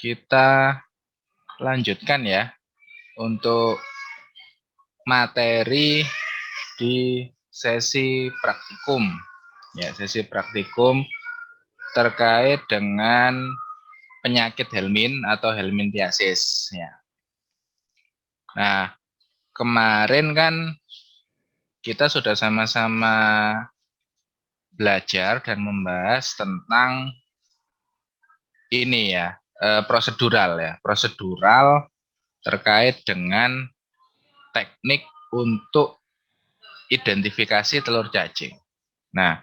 kita lanjutkan ya untuk materi di sesi praktikum. Ya, sesi praktikum terkait dengan penyakit helmin atau helminthiasis ya. Nah, kemarin kan kita sudah sama-sama belajar dan membahas tentang ini ya, prosedural terkait dengan teknik untuk identifikasi telur cacing. Nah,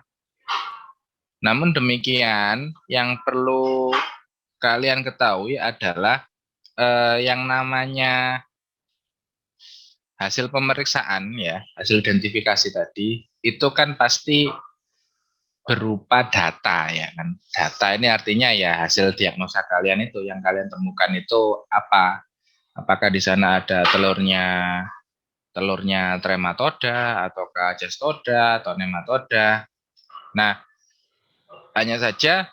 namun demikian yang perlu kalian ketahui adalah yang namanya hasil pemeriksaan ya, hasil identifikasi tadi itu kan pasti berupa data ya kan. Data ini artinya ya hasil diagnosa kalian itu yang kalian temukan itu apa? Apakah di sana ada telurnya trematoda ataukah cestoda atau nematoda. Nah, hanya saja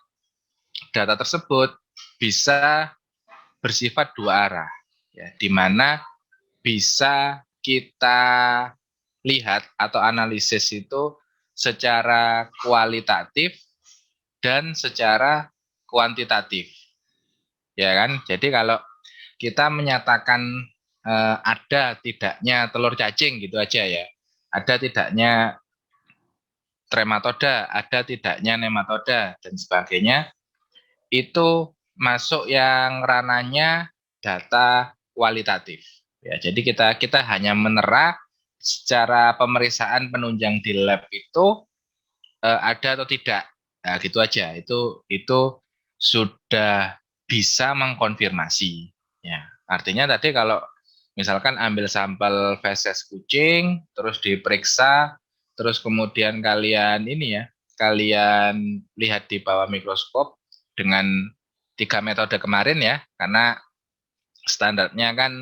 data tersebut bisa bersifat dua arah ya, di mana bisa kita lihat atau analisis itu secara kualitatif dan secara kuantitatif. Ya kan? Jadi kalau kita menyatakan ada tidaknya telur cacing gitu aja ya. Ada tidaknya trematoda, ada tidaknya nematoda dan sebagainya. Itu masuk yang ranahnya data kualitatif. Ya, jadi kita hanya menera secara pemeriksaan penunjang di lab itu ada atau tidak. Nah, gitu aja. Itu sudah bisa mengkonfirmasi. Ya, artinya tadi kalau misalkan ambil sampel feses kucing, terus diperiksa, terus kemudian kalian ini ya, kalian lihat di bawah mikroskop dengan 3 metode kemarin ya, karena standarnya kan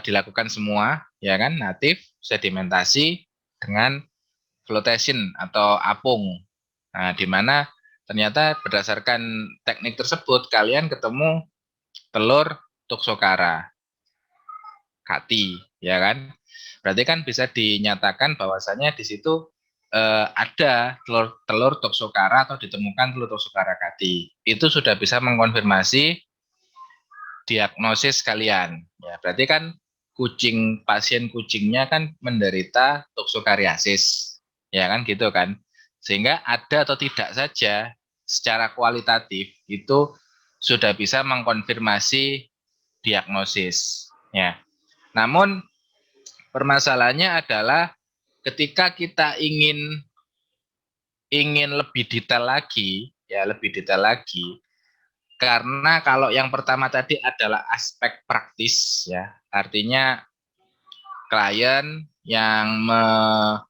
dilakukan semua, ya kan, natif, sedimentasi, dengan flotation atau apung. Nah, di mana ternyata berdasarkan teknik tersebut kalian ketemu telur Toxocara kati, ya kan? Berarti kan bisa dinyatakan bahwasannya di situ ada telur Toxocara atau ditemukan telur Toxocara kati. Itu sudah bisa mengkonfirmasi diagnosis kalian. Ya, berarti kan pasien kucingnya kan menderita toksokariasis. Ya kan gitu kan. Sehingga ada atau tidak saja secara kualitatif itu sudah bisa mengkonfirmasi diagnosis. Ya. Namun permasalahannya adalah ketika kita ingin lebih detail lagi, ya lebih detail lagi, karena kalau yang pertama tadi adalah aspek praktis ya, artinya klien yang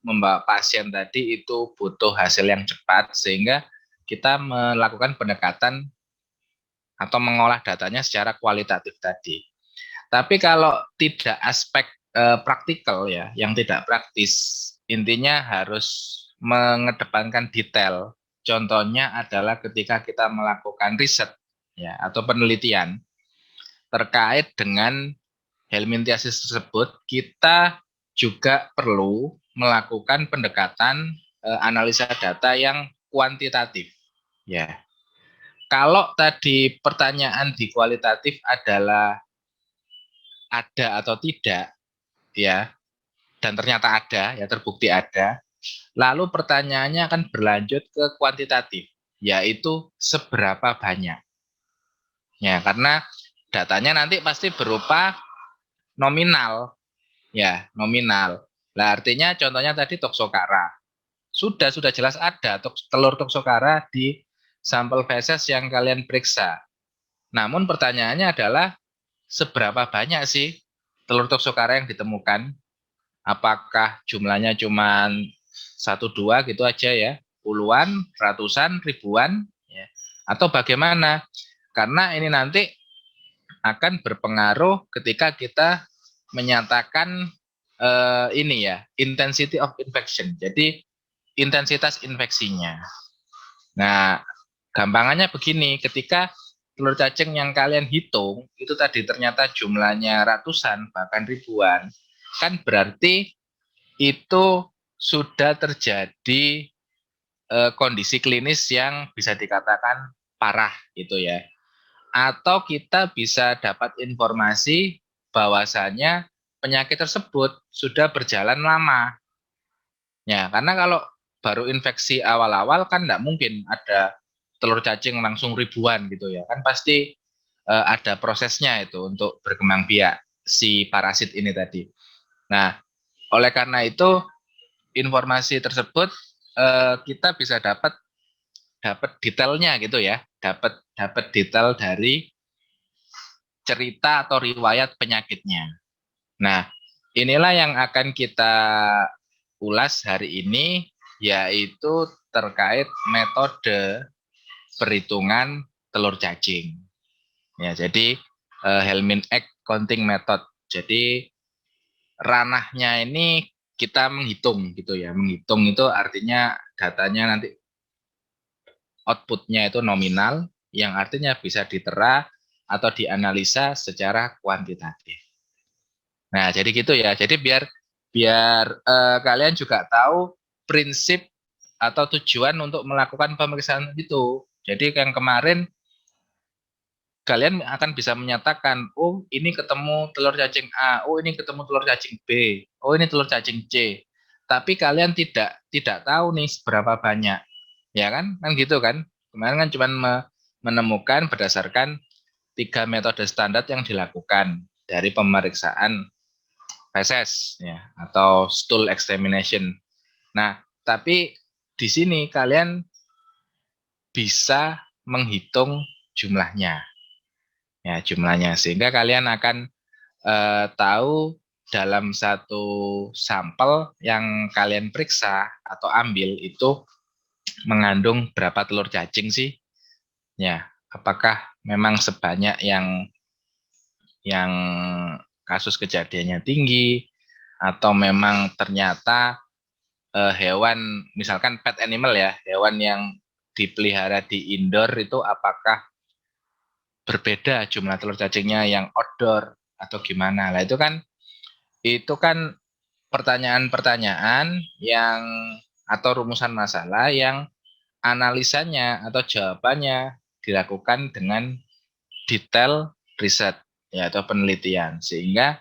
membawa pasien tadi itu butuh hasil yang cepat sehingga kita melakukan pendekatan atau mengolah datanya secara kualitatif tadi. Tapi kalau tidak aspek praktikal ya, yang tidak praktis, intinya harus mengedepankan detail. Contohnya adalah ketika kita melakukan riset ya atau penelitian terkait dengan helminthiasis tersebut, kita juga perlu melakukan pendekatan analisa data yang kuantitatif. Ya, kalau tadi pertanyaan di kualitatif adalah ada atau tidak, ya, dan ternyata ada, ya terbukti ada. Lalu pertanyaannya akan berlanjut ke kuantitatif, yaitu seberapa banyak. Ya, karena datanya nanti pasti berupa nominal, ya nominal. Nah, artinya contohnya tadi Toxocara. Sudah jelas ada telur Toxocara di sampel feses yang kalian periksa. Namun pertanyaannya adalah seberapa banyak sih telur Toxocara yang ditemukan? Apakah jumlahnya cuma 1-2 gitu aja ya? Puluhan, ratusan, ribuan? Ya. Atau bagaimana? Karena ini nanti akan berpengaruh ketika kita menyatakan ini ya, intensity of infection. Jadi intensitas infeksinya. Nah, gampangannya begini, ketika telur cacing yang kalian hitung itu tadi ternyata jumlahnya ratusan bahkan ribuan, kan berarti itu sudah terjadi kondisi klinis yang bisa dikatakan parah gitu ya. Atau kita bisa dapat informasi bahwasanya penyakit tersebut sudah berjalan lama. Ya, karena kalau baru infeksi awal-awal kan tidak mungkin ada telur cacing langsung ribuan gitu ya. Kan pasti ada prosesnya itu untuk berkembang biak si parasit ini tadi. Nah, oleh karena itu informasi tersebut kita bisa dapat detailnya gitu ya, dapat detail dari cerita atau riwayat penyakitnya. Nah, inilah yang akan kita ulas hari ini, yaitu terkait metode perhitungan telur cacing. Ya, jadi Helmin Egg Counting Method. Jadi ranahnya ini kita menghitung gitu ya. Menghitung itu artinya datanya nanti outputnya itu nominal, yang artinya bisa ditera atau dianalisa secara kuantitatif. Nah, jadi gitu ya. Jadi biar biar kalian juga tahu prinsip atau tujuan untuk melakukan pemeriksaan itu. Jadi yang kemarin kalian akan bisa menyatakan, oh ini ketemu telur cacing A, oh ini ketemu telur cacing B, oh ini telur cacing C. Tapi kalian tidak tahu nih seberapa banyak, ya kan? Kan gitu kan? Kemarin kan cuma menemukan berdasarkan 3 metode standar yang dilakukan dari pemeriksaan feses ya atau stool examination. Nah, tapi di sini kalian bisa menghitung jumlahnya. Ya, jumlahnya sehingga kalian akan tahu dalam satu sampel yang kalian periksa atau ambil itu mengandung berapa telur cacing sih? Ya, apakah memang sebanyak yang kasus kejadiannya tinggi atau memang ternyata hewan misalkan pet animal ya, hewan yang dipelihara di indoor itu apakah berbeda jumlah telur cacingnya yang outdoor atau gimana. Lah itu kan pertanyaan-pertanyaan yang atau rumusan masalah yang analisanya atau jawabannya dilakukan dengan detail riset ya atau penelitian sehingga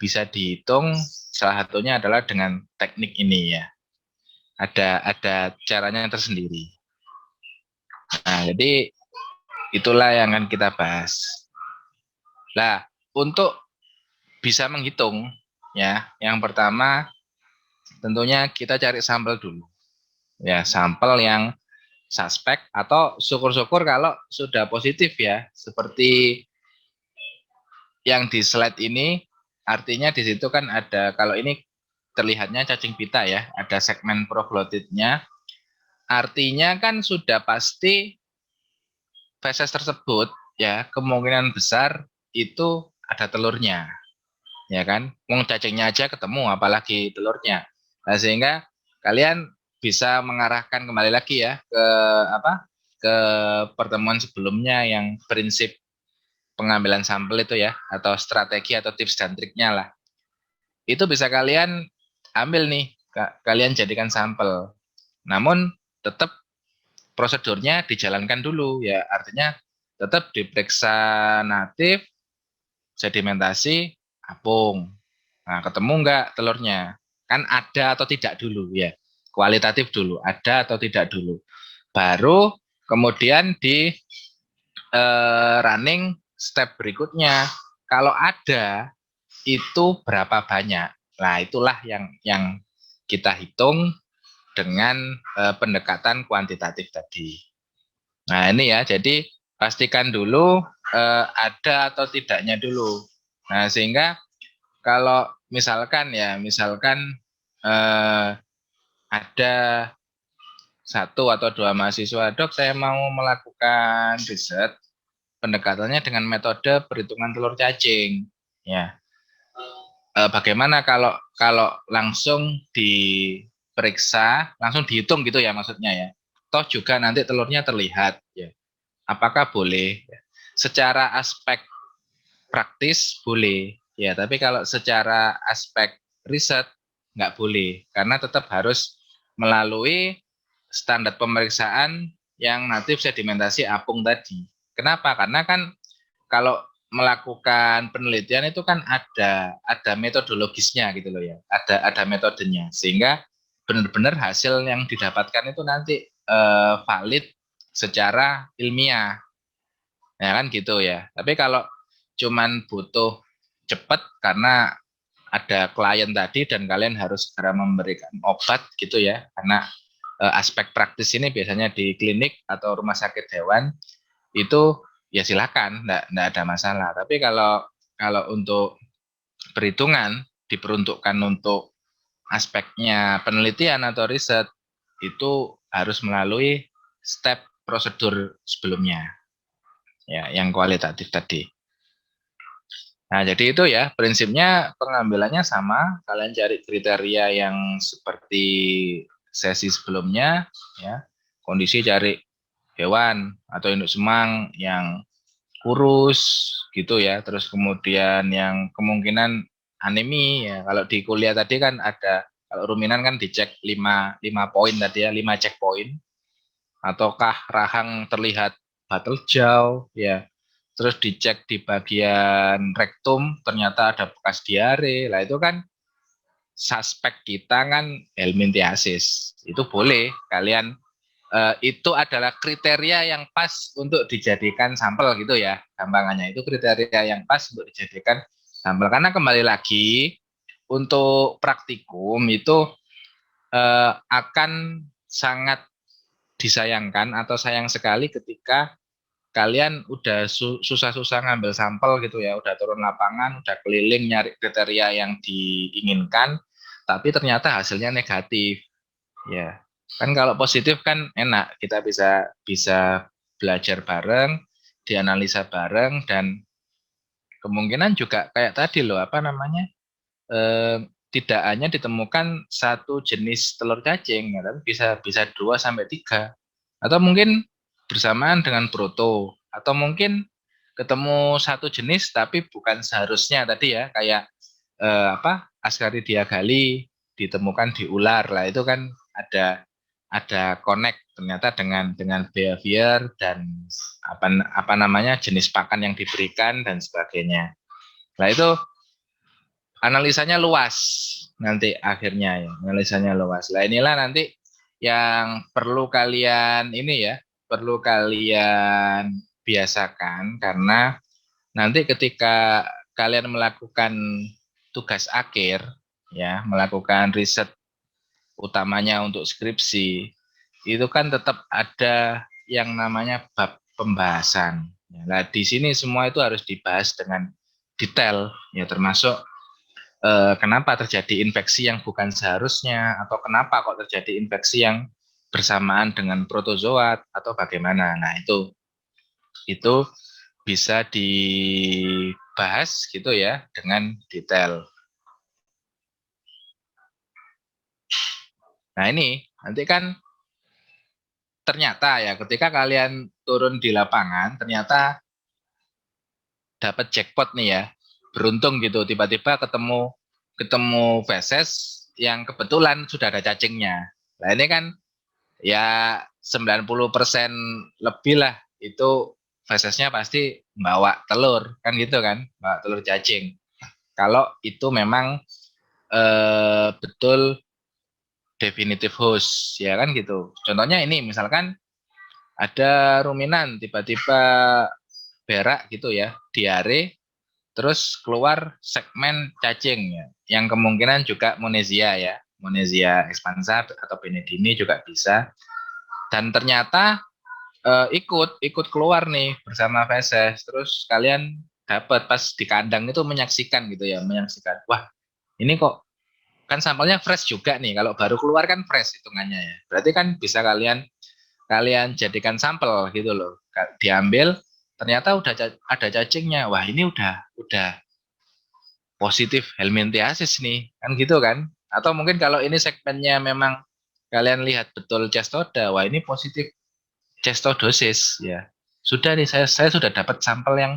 bisa dihitung salah satunya adalah dengan teknik ini ya. Ada caranya tersendiri. Nah, jadi itulah yang akan kita bahas. Nah, untuk bisa menghitung ya, yang pertama tentunya kita cari sampel dulu. Ya, sampel yang suspek atau syukur-syukur kalau sudah positif ya, seperti yang di slide ini artinya di situ kan ada kalau ini terlihatnya cacing pita ya, ada segmen proglotidnya. Artinya kan sudah pasti feses tersebut ya kemungkinan besar itu ada telurnya. Ya kan? Wong cacingnya aja ketemu apalagi telurnya. Nah, sehingga kalian bisa mengarahkan kembali lagi ya ke apa? Ke pertemuan sebelumnya yang prinsip pengambilan sampel itu ya atau strategi atau tips dan triknya lah. Itu bisa kalian ambil nih, kalian jadikan sampel. Namun tetap prosedurnya dijalankan dulu ya, artinya tetap diperiksa natif, sedimentasi, apung. Nah, ketemu enggak telurnya? Kan ada atau tidak dulu ya. Kualitatif dulu, ada atau tidak dulu. Baru kemudian di running step berikutnya. Kalau ada itu berapa banyak? Nah, itulah yang kita hitung dengan pendekatan kuantitatif tadi. Nah, ini ya. Jadi pastikan dulu ada atau tidaknya dulu. Nah, sehingga kalau misalkan ada satu atau dua mahasiswa, dok saya mau melakukan riset pendekatannya dengan metode perhitungan telur cacing, ya. Bagaimana kalau kalau langsung diperiksa, langsung dihitung gitu ya maksudnya ya. Toh juga nanti telurnya terlihat, ya. apakah boleh? Secara aspek praktis boleh, ya. Tapi kalau secara aspek riset nggak boleh, karena tetap harus melalui standar pemeriksaan yang natif sedimentasi apung tadi. Kenapa? Karena kan kalau melakukan penelitian itu kan ada metodologisnya gitu loh ya, ada metodenya, sehingga benar-benar hasil yang didapatkan itu nanti valid secara ilmiah, ya kan gitu ya. Tapi kalau cuman butuh cepat karena ada klien tadi dan kalian harus segera memberikan obat gitu ya, karena aspek praktis ini biasanya di klinik atau rumah sakit hewan itu ya silakan, enggak ada masalah. Tapi kalau kalau untuk perhitungan diperuntukkan untuk aspeknya penelitian atau riset, itu harus melalui step prosedur sebelumnya, ya, yang kualitatif tadi. Nah, jadi itu ya prinsipnya pengambilannya sama. Kalian cari kriteria yang seperti sesi sebelumnya, ya. Kondisi cari hewan atau induk semang yang kurus gitu ya. Terus kemudian yang kemungkinan anemi ya. Kalau di kuliah tadi kan ada, kalau ruminan kan dicek 5 poin tadi ya, 5 checkpoint. Ataukah rahang terlihat batal jauh ya. Terus dicek di bagian rektum ternyata ada bekas diare. Lah itu kan suspek kita kan helminthiasis. Itu boleh kalian itu adalah kriteria yang pas untuk dijadikan sampel gitu ya, gampangannya itu kriteria yang pas untuk dijadikan sampel. Karena kembali lagi untuk praktikum itu akan sangat disayangkan atau sayang sekali ketika kalian udah susah-susah ngambil sampel gitu ya, udah turun lapangan, udah keliling nyari kriteria yang diinginkan, tapi ternyata hasilnya negatif. Ya, kan kalau positif kan enak, kita bisa bisa belajar bareng, dianalisa bareng, dan kemungkinan juga kayak tadi loh, apa namanya, tidak hanya ditemukan satu jenis telur cacing, ya, tapi bisa bisa 2 sampai 3, atau mungkin bersamaan dengan proto, atau mungkin ketemu satu jenis tapi bukan seharusnya tadi ya, kayak apa, Ascaridia gali ditemukan di ular, lah itu kan ada connect ternyata dengan behavior dan apa apa namanya jenis pakan yang diberikan dan sebagainya. Nah itu analisanya luas nanti akhirnya ya, analisanya luas. Lah inilah nanti yang perlu kalian ini ya, perlu kalian biasakan, karena nanti ketika kalian melakukan tugas akhir ya, melakukan riset utamanya untuk skripsi, itu kan tetap ada yang namanya bab pembahasan. Nah, di sini semua itu harus dibahas dengan detail ya, termasuk kenapa terjadi infeksi yang bukan seharusnya, atau kenapa kok terjadi infeksi yang bersamaan dengan protozoa atau bagaimana. Nah, itu bisa dibahas gitu ya dengan detail. Nah, ini nanti kan ternyata ya ketika kalian turun di lapangan ternyata dapat jackpot nih ya. Beruntung gitu, tiba-tiba ketemu ketemu feses yang kebetulan sudah ada cacingnya. Nah, ini kan ya 90% lebih lah itu fesesnya pasti bawa telur kan gitu kan, bawa telur cacing. Kalau itu memang betul definitive host ya kan gitu. Contohnya ini misalkan ada ruminan tiba-tiba berak gitu ya, diare, terus keluar segmen cacing ya, yang kemungkinan juga Monesia ya, Monesia expansa atau Benedini juga bisa. Dan ternyata ikut keluar nih bersama feses, terus kalian dapat pas di kandang itu menyaksikan gitu ya, menyaksikan, wah ini kok kan sampelnya fresh juga nih, kalau baru keluar kan fresh hitungannya ya, berarti kan bisa kalian kalian jadikan sampel gitu loh, diambil ternyata udah ada cacingnya, wah ini udah positif helminthiasis nih kan gitu kan, atau mungkin kalau ini segmennya memang kalian lihat betul cestoda, wah ini positif cestodosis ya. sudah nih saya sudah dapat sampel yang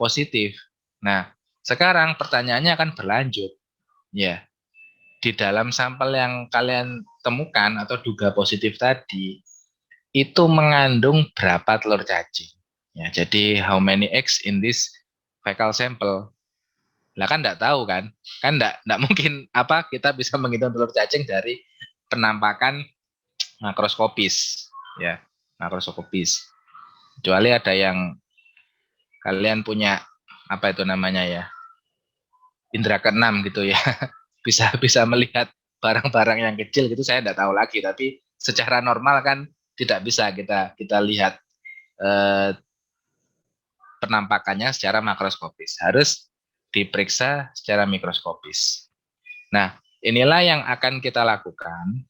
positif. Nah, sekarang pertanyaannya akan berlanjut. Ya, di dalam sampel yang kalian temukan atau duga positif tadi, itu mengandung berapa telur cacing. Ya, jadi how many eggs in this fecal sample? Lah kan enggak tahu kan enggak mungkin apa kita bisa menghitung telur cacing dari penampakan makroskopis, ya makroskopis. Kecuali ada yang kalian punya apa itu namanya ya indera keenam gitu ya, bisa melihat barang-barang yang kecil gitu saya enggak tahu lagi. Tapi secara normal kan tidak bisa kita lihat eh, penampakannya secara makroskopis, harus diperiksa secara mikroskopis. Nah, inilah yang akan kita lakukan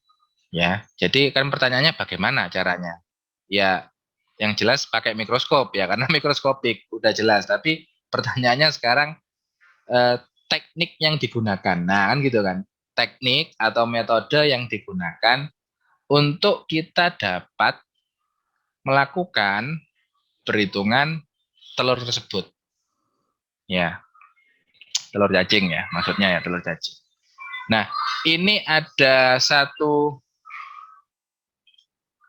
ya. Jadi kan pertanyaannya bagaimana caranya? Ya, yang jelas pakai mikroskop ya karena mikroskopik udah jelas. Tapi pertanyaannya sekarang teknik yang digunakan. Nah, kan gitu kan. Teknik atau metode yang digunakan untuk kita dapat melakukan perhitungan telur tersebut. Ya, telur cacing ya, maksudnya ya telur cacing. Nah, ini ada satu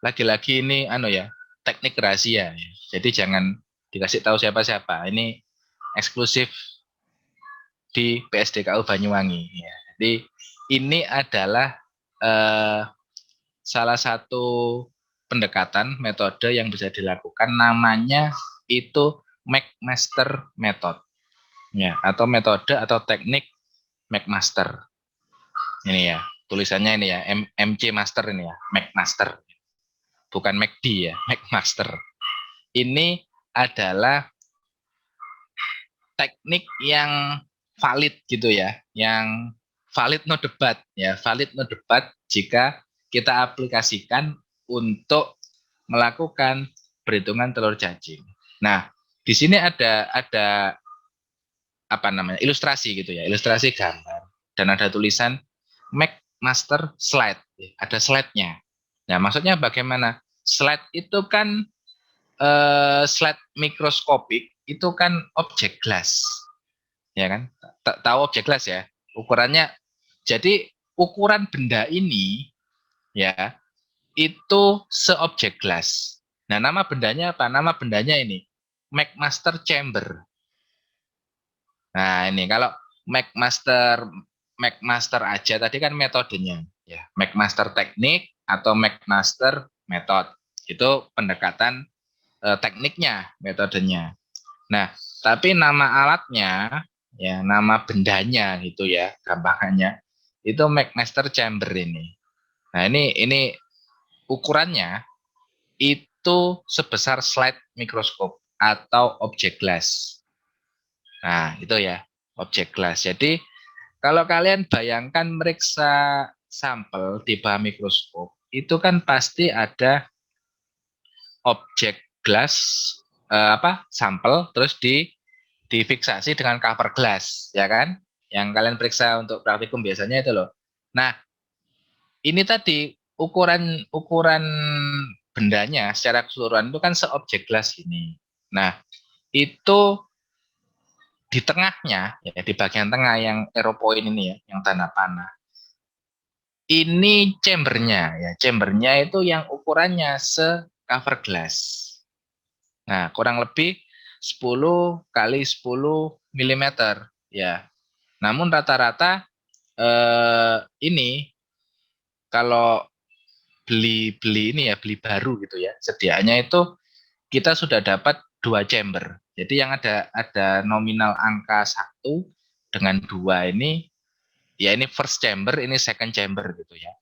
lagi-lagi ini ya, teknik rahasia ya. Jadi jangan dikasih tahu siapa-siapa. Ini eksklusif di PSDKU Banyuwangi ya. Jadi ini adalah salah satu pendekatan metode yang bisa dilakukan, namanya itu McMaster Method ya, atau metode atau teknik McMaster. Ini ya, tulisannya ini ya, MC Master ini ya, McMaster. Bukan McD ya, McMaster. Ini adalah teknik yang valid gitu ya, yang valid no debat ya, valid no debat jika kita aplikasikan untuk melakukan perhitungan telur cacing. Nah, di sini ada apa namanya ilustrasi gitu ya, ilustrasi gambar dan ada tulisan McMaster slide, ada slide-nya. Nah, maksudnya bagaimana? Slide itu kan slide mikroskopik itu kan objek glass, ya kan? Tahu objek glass ya? Ukurannya. Jadi ukuran benda ini ya itu seobjek glass. Nah, nama bendanya apa? Nama bendanya ini McMaster Chamber. Nah, ini kalau McMaster McMaster aja tadi kan metodenya ya. McMaster teknik atau McMaster method. Itu pendekatan tekniknya, metodenya. Nah, tapi nama alatnya ya, nama bendanya gitu ya, gampangannya itu McMaster Chamber ini. Nah, ini ukurannya itu sebesar slide mikroskop atau objek glass. Nah, itu ya, objek glass. Jadi, kalau kalian bayangkan meriksa sampel di bawah mikroskop, itu kan pasti ada objek glass sampel terus difiksasi dengan cover glass, ya kan? Yang kalian periksa untuk praktikum biasanya itu loh. Nah, ini tadi ukuran ukuran bendanya secara keseluruhan itu kan seobjek glass ini. Nah, itu di tengahnya, ya di bagian tengah yang arrow point ini ya, yang tanda panah. Ini chambernya ya, chambernya itu yang ukurannya se-cover glass. Nah, kurang lebih 10 kali 10 mm ya. Namun rata-rata ini kalau beli ini ya, beli baru gitu ya, sediaannya itu kita sudah dapat 2 chamber. Jadi yang ada nominal angka 1 dengan 2 ini, ya ini first chamber, ini second chamber gitu ya.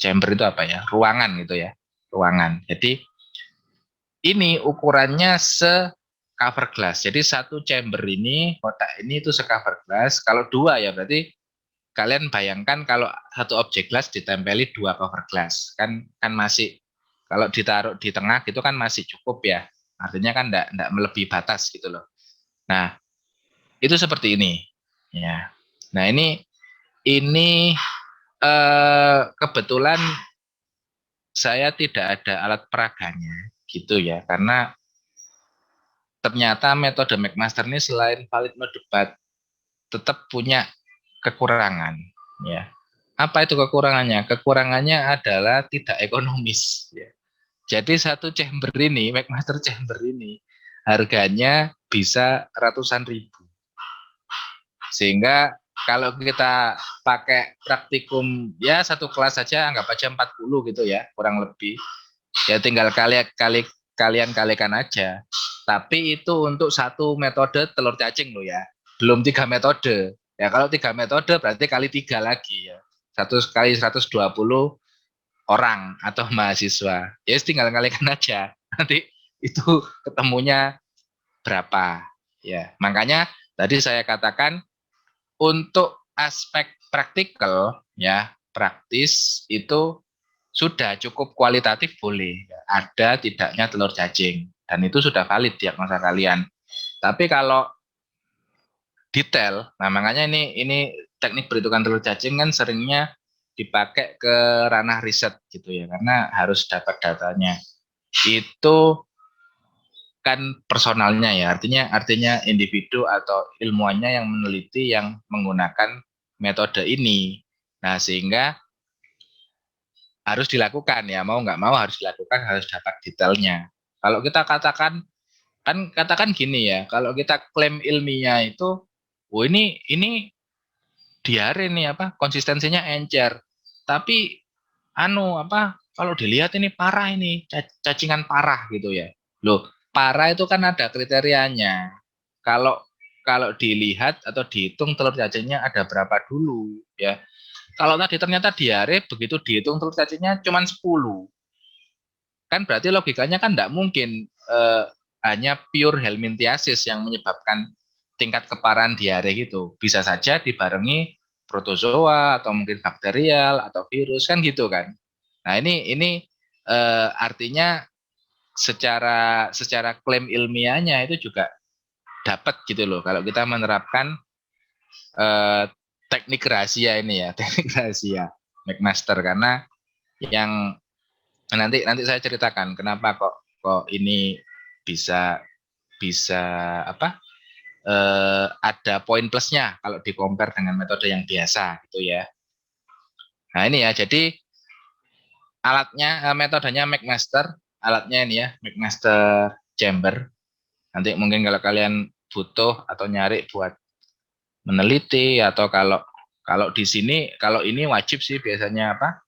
Chamber itu apa ya? Ruangan gitu ya. Ruangan. Jadi ini ukurannya se-cover glass. Jadi satu chamber ini, kotak ini itu se-cover glass. Kalau 2 ya berarti kalian bayangkan kalau satu objek glass ditempeli 2 cover glass. Kan masih, kalau ditaruh di tengah gitu kan masih cukup ya. Artinya kan enggak melebihi batas gitu loh. Nah, itu seperti ini. Ya. Nah, ini kebetulan saya tidak ada alat peraganya gitu ya, karena ternyata metode McMaster ini selain valid no debat, tetap punya kekurangan. Ya. Apa itu kekurangannya? Kekurangannya adalah tidak ekonomis. Ya. Jadi satu chamber ini, McMaster chamber ini, harganya bisa ratusan ribu. Sehingga kalau kita pakai praktikum, ya satu kelas saja, anggap aja 40 gitu ya, kurang lebih. Ya tinggal kalian kalikan aja. Tapi itu untuk satu metode telur cacing loh ya. Belum 3 metode. Ya kalau 3 metode berarti kali 3 lagi ya. Satu kali 120 orang atau mahasiswa. Ya tinggal kalikan aja. Nanti itu ketemunya berapa. Ya, makanya tadi saya katakan untuk aspek praktikal ya, praktis itu sudah cukup kualitatif boleh. Ada tidaknya telur cacing dan itu sudah valid diagnosa kalian. Tapi kalau detail, nah makanya ini teknik perhitungan telur cacing kan seringnya dipakai ke ranah riset gitu ya, karena harus dapat datanya. Itu kan personalnya ya, artinya individu atau ilmuannya yang meneliti yang menggunakan metode ini. Nah, sehingga harus dilakukan ya, mau nggak mau harus dilakukan, harus dapat detailnya. Kalau kita katakan gini ya, kalau kita klaim ilmiah itu, oh ini diare nih apa konsistensinya encer, tapi kalau dilihat ini parah, ini cacingan parah gitu ya. Loh, parah itu kan ada kriterianya. Kalau kalau dilihat atau dihitung telur cacingnya ada berapa dulu ya. Kalau tadi ternyata diare, begitu dihitung telur cacingnya cuma 10. Kan berarti logikanya kan tidak mungkin hanya pure helminthiasis yang menyebabkan tingkat keparahan diare gitu. Bisa saja dibarengi protozoa atau mungkin bakterial atau virus kan gitu kan. Nah, ini artinya secara klaim ilmiahnya itu juga dapat gitu loh kalau kita menerapkan teknik rahasia ini ya, teknik rahasia McMaster, karena yang nanti saya ceritakan kenapa kok ini bisa bisa apa ada poin plusnya kalau di compare dengan metode yang biasa gitu ya. Nah ini ya, jadi alatnya metodenya McMaster, alatnya ini ya McMaster chamber. Nanti mungkin kalau kalian butuh atau nyari buat meneliti, atau kalau kalau di sini, kalau ini wajib sih biasanya apa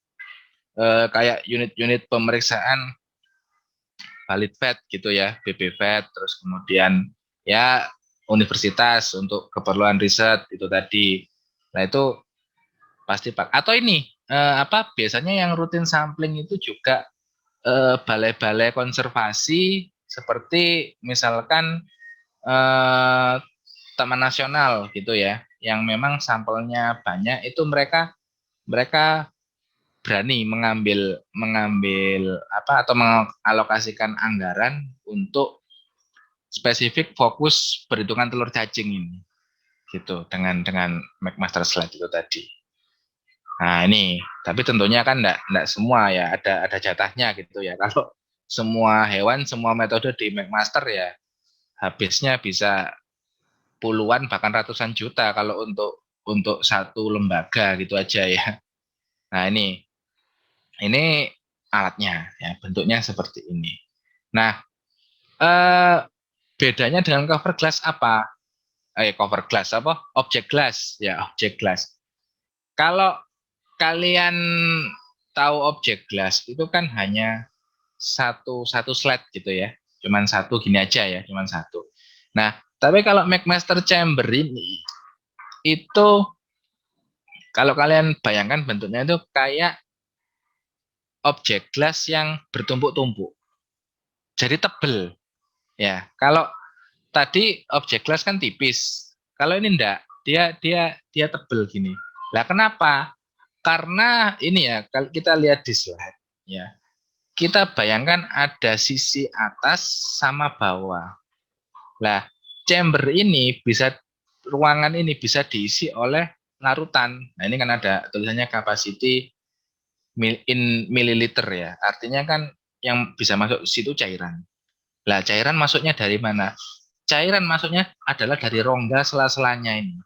kayak unit-unit pemeriksaan valid vet gitu ya, BB Vet, terus kemudian ya universitas untuk keperluan riset itu tadi. Nah itu pasti pak. Atau ini biasanya yang rutin sampling itu juga balai-balai konservasi seperti misalkan eh, Taman Nasional gitu ya, yang memang sampelnya banyak, itu mereka mereka berani mengambil atau mengalokasikan anggaran untuk spesifik fokus perhitungan telur cacing ini gitu dengan McMaster Slide itu tadi. Nah ini, tapi tentunya kan enggak semua ya, ada jatahnya gitu ya. Kalau semua hewan, semua metode di McMaster ya habisnya bisa puluhan bahkan ratusan juta kalau untuk satu lembaga gitu aja ya. Nah ini alatnya ya, bentuknya seperti ini. Nah bedanya dengan cover glass apa? Cover glass apa? Object glass ya, object glass. Kalau kalian tahu object glass itu kan hanya satu slide gitu ya, cuman satu gini aja ya, cuman satu. Nah, tapi kalau McMaster chamber ini itu kalau kalian bayangkan bentuknya itu kayak object glass yang bertumpuk-tumpuk. Jadi tebel ya. Kalau tadi object glass kan tipis. Kalau ini enggak, dia tebel gini. Lah kenapa? Karena ini ya, kalau kita lihat di slide ya. Kita bayangkan ada sisi atas sama bawah. Lah, chamber ini ruangan ini bisa diisi oleh larutan. Nah, ini kan ada tulisannya capacity in milliliter ya. Artinya kan yang bisa masuk situ cairan. Lah, cairan masuknya dari mana? cairan masuknya adalah dari rongga sela-selanya ini.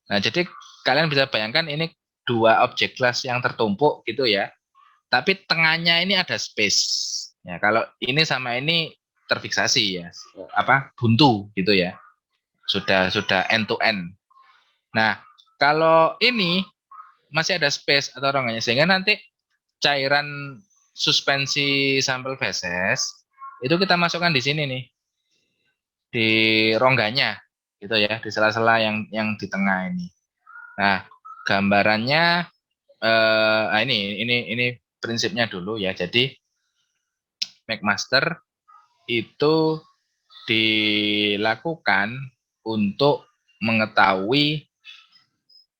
Nah, jadi kalian bisa bayangkan ini dua objek gelas yang tertumpuk gitu ya. Tapi tengahnya ini ada space. Ya, kalau ini sama ini terfiksasi ya, buntu gitu ya. Sudah end to end. Nah, kalau ini masih ada space atau rongganya sehingga nanti cairan suspensi sampel feses itu kita masukkan di sini nih. Di rongganya gitu ya, di sela-sela yang di tengah ini. Nah, gambarannya ini prinsipnya dulu ya. Jadi McMaster itu dilakukan untuk mengetahui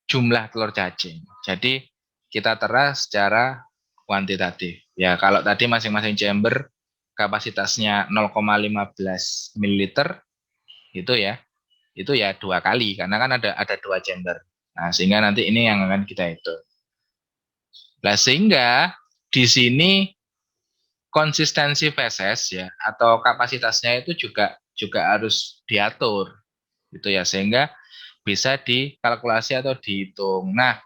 jumlah telur cacing. Jadi kita tera secara kuantitatif. Ya, kalau tadi masing-masing chamber kapasitasnya 0,15 ml itu ya. Itu ya 2 kali karena kan ada 2 chamber. Nah, sehingga nanti ini yang akan kita hitung. Nah, sehingga di sini konsistensi feses ya atau kapasitasnya itu juga harus diatur gitu ya sehingga bisa dikalkulasi atau dihitung. Nah,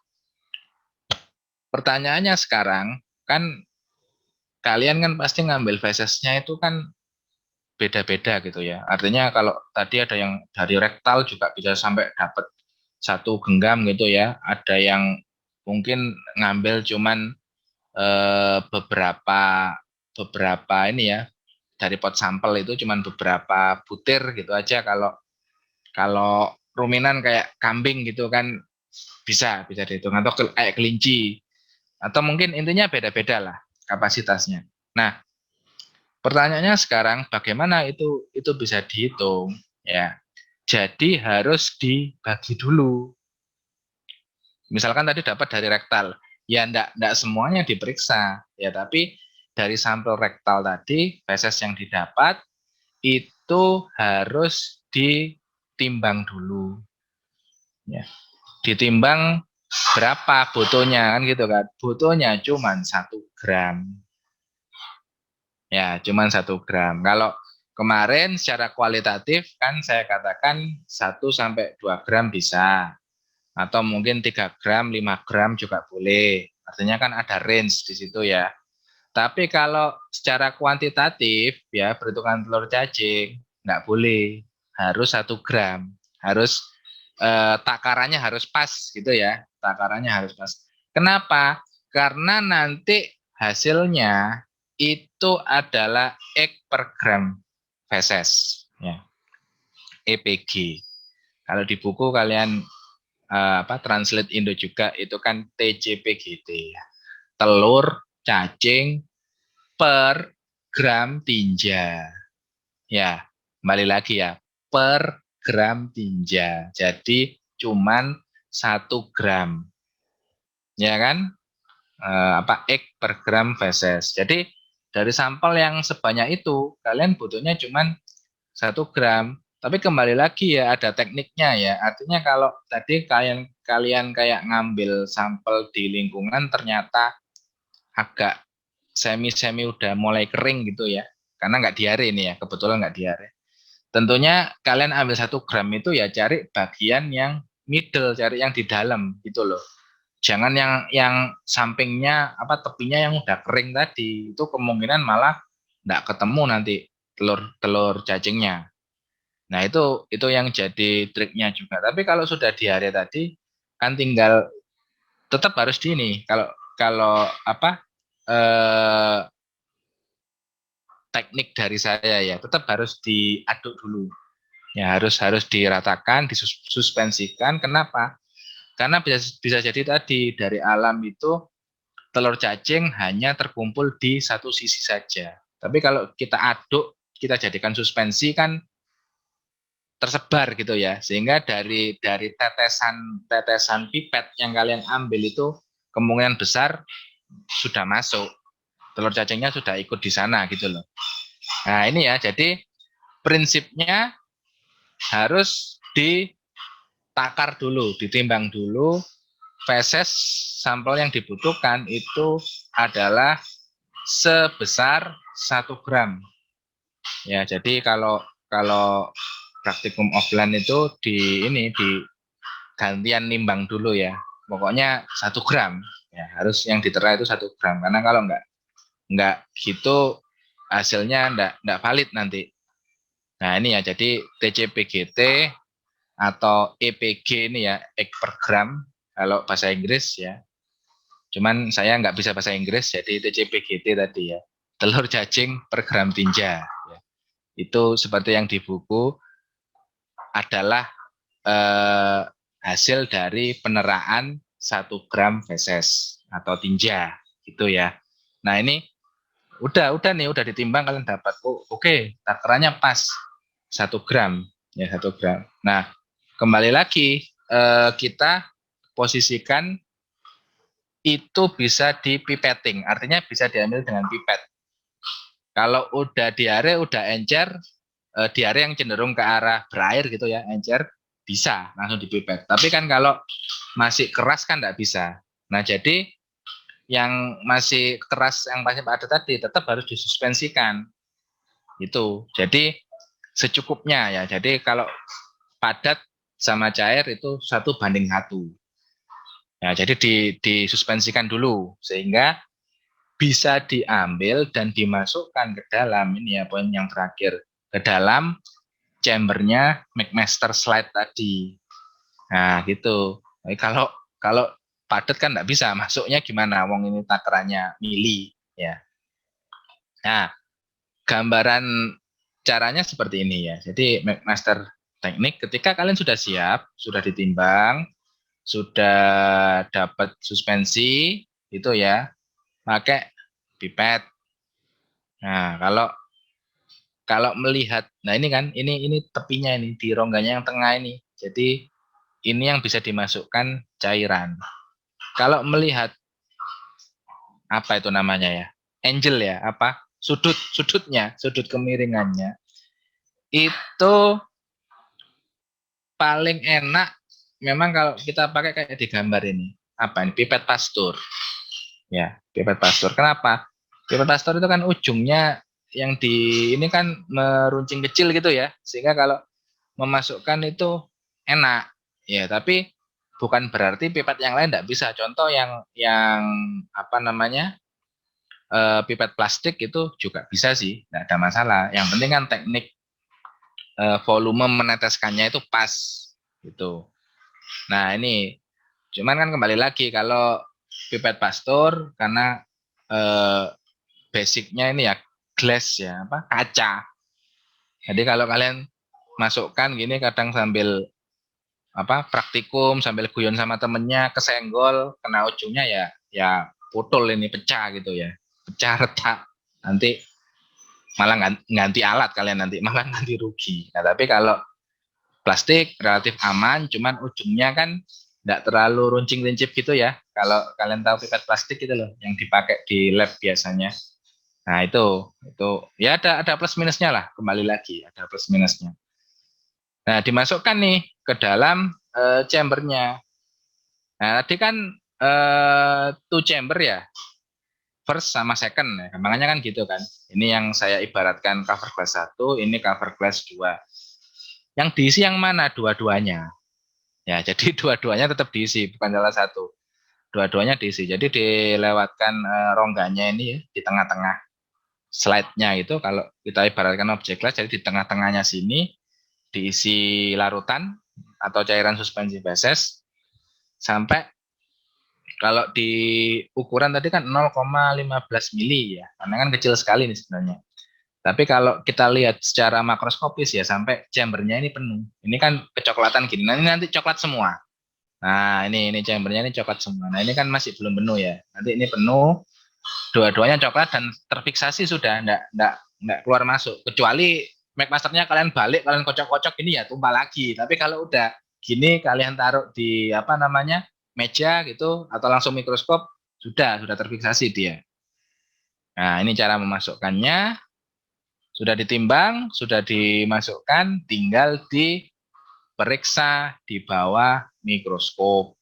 pertanyaannya sekarang kan kalian kan pasti ngambil fesesnya itu kan beda-beda gitu ya. Artinya kalau tadi ada yang dari rektal juga bisa sampai dapat 1 genggam gitu ya. Ada yang mungkin ngambil cuman beberapa ini ya dari pot sampel itu cuman beberapa butir gitu aja. Kalau kalau ruminan kayak kambing gitu kan bisa dihitung atau kayak kelinci atau mungkin intinya beda-beda lah kapasitasnya. Nah, pertanyaannya sekarang bagaimana itu bisa dihitung ya. Jadi harus dibagi dulu. Misalkan tadi dapat dari rektal, ya enggak semuanya diperiksa ya, tapi dari sampel rektal tadi feses yang didapat itu harus ditimbang dulu. Ya. Ditimbang berapa butuhnya kan gitu kan. Butuhnya cuma 1 gram. Ya, cuma 1 gram. Kalau kemarin secara kualitatif kan saya katakan 1 sampai 2 gram bisa. Atau mungkin 3 gram, 5 gram juga boleh. Artinya kan ada range di situ ya. Tapi kalau secara kuantitatif ya perhitungan telur cacing nggak boleh. Harus 1 gram. Harus takarannya harus pas gitu ya. Takarannya harus pas. Kenapa? Karena nanti hasilnya itu adalah X per gram feses ya. EPG. Kalau di buku kalian translate Indo juga itu kan TCPGT ya. Telur cacing per gram tinja. Ya, kembali lagi ya, per gram tinja. Jadi cuman 1 gram. Ya kan? X per gram feses. Jadi dari sampel yang sebanyak itu kalian butuhnya cuman 1 gram. Tapi kembali lagi ya ada tekniknya ya. Artinya kalau tadi kalian kayak ngambil sampel di lingkungan ternyata agak semi udah mulai kering gitu ya. Karena nggak diare ini ya, kebetulan nggak diare. Tentunya kalian ambil 1 gram itu ya cari bagian yang middle, cari yang di dalam gitu loh. Jangan yang sampingnya tepinya yang udah kering tadi. Itu kemungkinan malah nggak ketemu nanti telur cacingnya. Nah, itu yang jadi triknya juga. Tapi kalau sudah diare tadi kan tinggal tetap harus di ini. Kalau kalau teknik dari saya ya, tetap harus diaduk dulu. Ya, harus diratakan, disuspensikan. Kenapa? Karena bisa jadi tadi dari alam itu telur cacing hanya terkumpul di satu sisi saja. Tapi kalau kita aduk, kita jadikan suspensi kan tersebar gitu ya, sehingga dari tetesan pipet yang kalian ambil itu kemungkinan besar sudah masuk telur cacingnya, sudah ikut di sana gitu loh. Nah ini ya, jadi prinsipnya harus ditakar dulu, ditimbang dulu feses sampel yang dibutuhkan itu adalah sebesar 1 gram. Ya, jadi kalau praktikum offline itu di gantian nimbang dulu ya. Pokoknya 1 gram ya, harus yang ditera itu 1 gram, karena kalau nggak gitu hasilnya nggak valid nanti. Nah ini ya, jadi TCPGT atau EPG ini ya, egg per gram kalau bahasa Inggris ya. Cuman saya nggak bisa bahasa Inggris, jadi TCPGT tadi ya, telur cacing per gram tinja. Ya. Itu seperti yang di buku adalah hasil dari peneraan 1 gram feses atau tinja gitu ya. Nah ini udah nih, udah ditimbang, kalian dapat, oh oke, takarannya pas 1 gram ya, 1 gram. Nah kembali lagi kita posisikan itu bisa di pipetting, artinya bisa diambil dengan pipet. Kalau udah diare, udah encer, diare yang cenderung ke arah berair gitu ya, encer, bisa langsung dipipet. Tapi kan kalau masih keras kan nggak bisa. Nah jadi yang masih keras, yang masih ada tadi, tetap harus disuspensikan. Itu. Jadi secukupnya ya. Jadi kalau padat sama cair itu 1:1. Ya, jadi disuspensikan dulu sehingga bisa diambil dan dimasukkan ke dalam, ini ya poin yang terakhir, ke dalam chambernya McMaster slide tadi. Nah gitu. Jadi kalau kalau padat kan nggak bisa, masuknya gimana? Wong ini takarannya mili ya. Nah gambaran caranya seperti ini ya. Jadi McMaster teknik, ketika kalian sudah siap, sudah ditimbang, sudah dapat suspensi itu ya, pakai pipet. Nah kalau kalau melihat, nah ini kan, ini tepinya ini di rongganya yang tengah ini. Jadi ini yang bisa dimasukkan cairan. Kalau melihat apa itu namanya ya, angle ya, apa sudutnya, sudut kemiringannya itu paling enak memang kalau kita pakai kayak di gambar ini, apa ini, pipet pastur ya, pipet pastur. Kenapa? Pipet pastur itu kan ujungnya yang di ini kan meruncing kecil gitu ya, sehingga kalau memasukkan itu enak ya. Tapi bukan berarti pipet yang lain tidak bisa. Contoh yang apa namanya, pipet plastik itu juga bisa sih, tidak ada masalah. Yang penting kan teknik volume meneteskannya itu pas gitu. Nah ini cuman kan kembali lagi, kalau pipet pastur karena basicnya ini ya glass ya, apa, kaca. Jadi kalau kalian masukkan gini, kadang sambil apa praktikum, sambil guyon sama temennya, kesenggol, kena ujungnya ya, ya putul ini, pecah gitu ya, pecah retak, nanti malah ganti alat kalian, nanti malah ganti rugi. Nah tapi kalau plastik relatif aman, cuman ujungnya kan nggak terlalu runcing-rincip gitu ya. Kalau kalian tahu pipet plastik gitu loh, yang dipakai di lab biasanya. Nah itu ya ada plus minusnya lah, kembali lagi ada plus minusnya. Nah dimasukkan nih ke dalam chambernya. Nah tadi kan two chamber ya, first sama second ya, gampangannya kan gitu kan. Ini yang saya ibaratkan cover glass 1, ini cover glass 2. Yang diisi yang mana? Dua-duanya. Ya, jadi dua-duanya tetap diisi, bukan salah satu. Dua-duanya diisi. Jadi dilewatkan rongganya ini ya, di tengah-tengah slide-nya itu, kalau kita ibaratkan objek glass, jadi di tengah-tengahnya sini diisi larutan atau cairan suspensi feses sampai, kalau di ukuran tadi kan 0,15 mili ya, karena kan kecil sekali nih sebenarnya. Tapi kalau kita lihat secara makroskopis ya, sampai chambernya ini penuh. Ini kan kecoklatan gini. Nah, ini nanti coklat semua. Nah, ini chambernya ini coklat semua. Nah, ini kan masih belum penuh ya. Nanti ini penuh, dua-duanya coklat dan terfiksasi sudah, enggak keluar masuk. Kecuali McMasternya kalian balik, kalian kocok-kocok ini ya tumpah lagi. Tapi kalau udah gini, kalian taruh di apa namanya, meja gitu atau langsung mikroskop, sudah terfiksasi dia. Nah, ini cara memasukkannya. Sudah ditimbang, sudah dimasukkan, tinggal diperiksa di bawah mikroskop.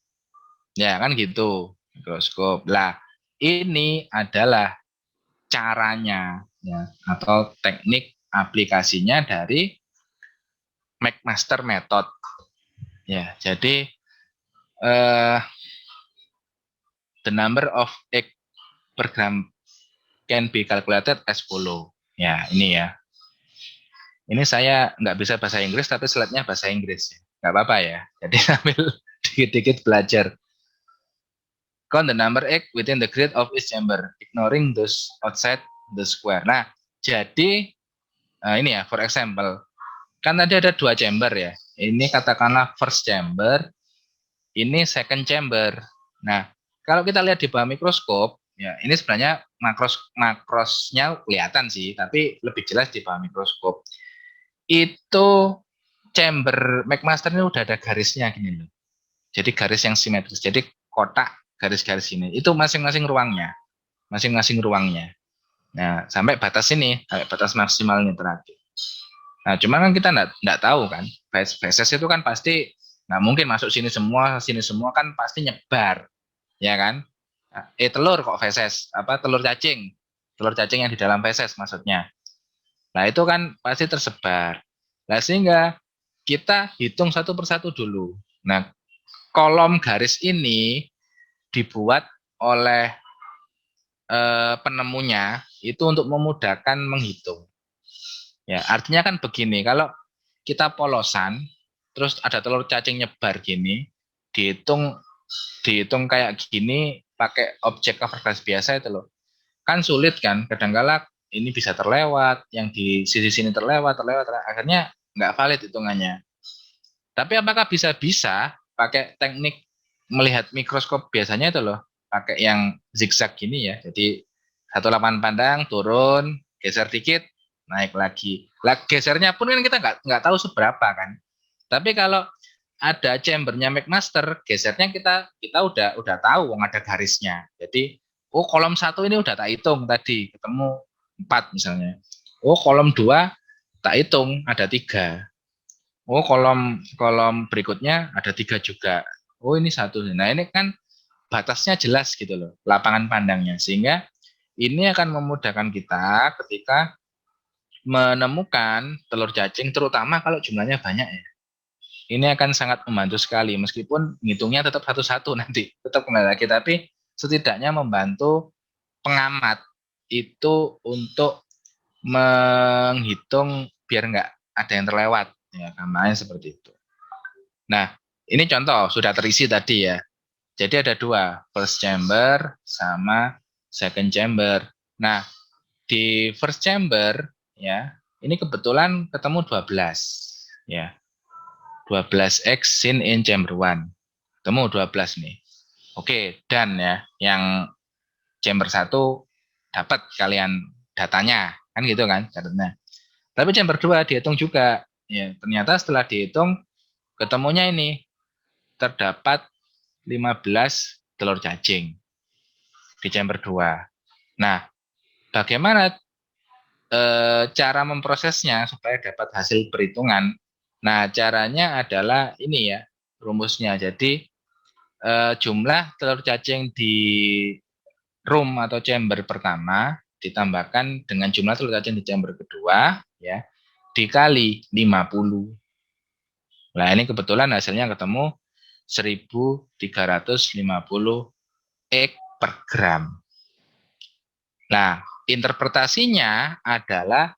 Ya kan gitu, mikroskop. Lah, ini adalah caranya ya, atau teknik aplikasinya dari McMaster method. Ya, jadi the number of egg per gram can be calculated as follow. Ya, ini ya. Ini saya nggak bisa bahasa Inggris, tapi slide-nya bahasa Inggris. Nggak apa-apa ya. Jadi sambil dikit-dikit belajar. Count the number egg within the grid of each chamber, ignoring those outside the square. Nah, jadi ini ya, for example, kan tadi ada 2 chamber ya. Ini katakanlah first chamber, ini second chamber. Nah, kalau kita lihat di bawah mikroskop, ya ini sebenarnya makrosnya kelihatan sih, tapi lebih jelas di bawah mikroskop. Itu chamber McMaster ini udah ada garisnya gini loh. Jadi garis yang simetris. Jadi kotak garis-garis ini. Itu masing-masing ruangnya. Masing-masing ruangnya. Nah, sampai batas ini, sampai batas maksimalnya terakhir. Nah, cuman kan kita enggak tahu kan. Feses itu kan pasti nggak mungkin masuk sini semua kan pasti nyebar. Ya kan? Telur kok feses, apa telur cacing. Telur cacing yang di dalam feses maksudnya. Nah, itu kan pasti tersebar. Nah, sehingga kita hitung satu persatu dulu. Nah, kolom garis ini dibuat oleh penemunya itu untuk memudahkan menghitung. Ya, artinya kan begini, kalau kita polosan, terus ada telur cacing nyebar gini, dihitung kayak gini pakai objek cover glass biasa itu loh. Kan sulit kan, kadang-kala ini bisa terlewat, yang di sisi sini terlewat, akhirnya nggak valid hitungannya. Tapi apakah bisa pakai teknik melihat mikroskop biasanya itu loh, pakai yang zigzag gini ya. Jadi satu lapangan pandang turun, geser dikit, naik lagi. Lah gesernya pun kan kita nggak tahu seberapa kan. Tapi kalau ada chambernya McMaster, gesernya kita udah tahu, ada garisnya. Jadi oh kolom 1 ini udah tak hitung tadi, ketemu 4 misalnya. Oh kolom 2 tak hitung ada 3. Oh kolom berikutnya ada 3 juga. Oh ini 1. Nah ini kan batasnya jelas gitu loh, lapangan pandangnya. Sehingga ini akan memudahkan kita ketika menemukan telur cacing, terutama kalau jumlahnya banyak ya. Ini akan sangat membantu sekali, meskipun ngitungnya tetap satu-satu nanti, tetap kembali lagi, tapi setidaknya membantu pengamat itu untuk menghitung biar nggak ada yang terlewat, ya namanya seperti itu. Nah, ini contoh sudah terisi tadi ya. Jadi ada 2, first chamber sama second chamber. Nah, di first chamber ya, ini kebetulan ketemu 12 ya. 12 X seen in chamber 1. Ketemu 12 nih. Oke, dan ya yang chamber 1 dapat kalian datanya, kan gitu kan catatnya. Tapi chamber 2 dihitung juga. Ya, ternyata setelah dihitung ketemunya ini terdapat 15 telur cacing di chamber 2. Nah, bagaimana cara memprosesnya supaya dapat hasil perhitungan? Nah, caranya adalah ini ya, rumusnya. Jadi jumlah telur cacing di room atau chamber pertama ditambahkan dengan jumlah telur cacing di chamber kedua ya, dikali 50. Nah, ini kebetulan hasilnya ketemu 1350 egg per gram. Nah, interpretasinya adalah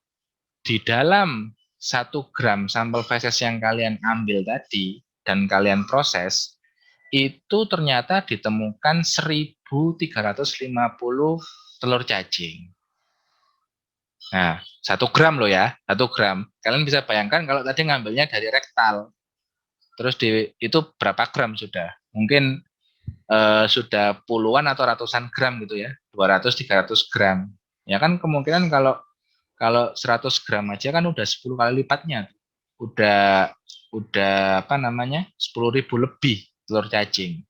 di dalam 1 gram sampel feses yang kalian ambil tadi dan kalian proses, itu ternyata ditemukan 1350 telur cacing. Nah, 1 gram loh ya, 1 gram. Kalian bisa bayangkan kalau tadi ngambilnya dari rektal, terus itu berapa gram sudah? Mungkin sudah puluhan atau ratusan gram gitu ya, 200-300 gram. Ya kan kemungkinan kalau 100 gram aja kan udah 10 kali lipatnya. Udah apa namanya? 10.000 lebih telur cacing.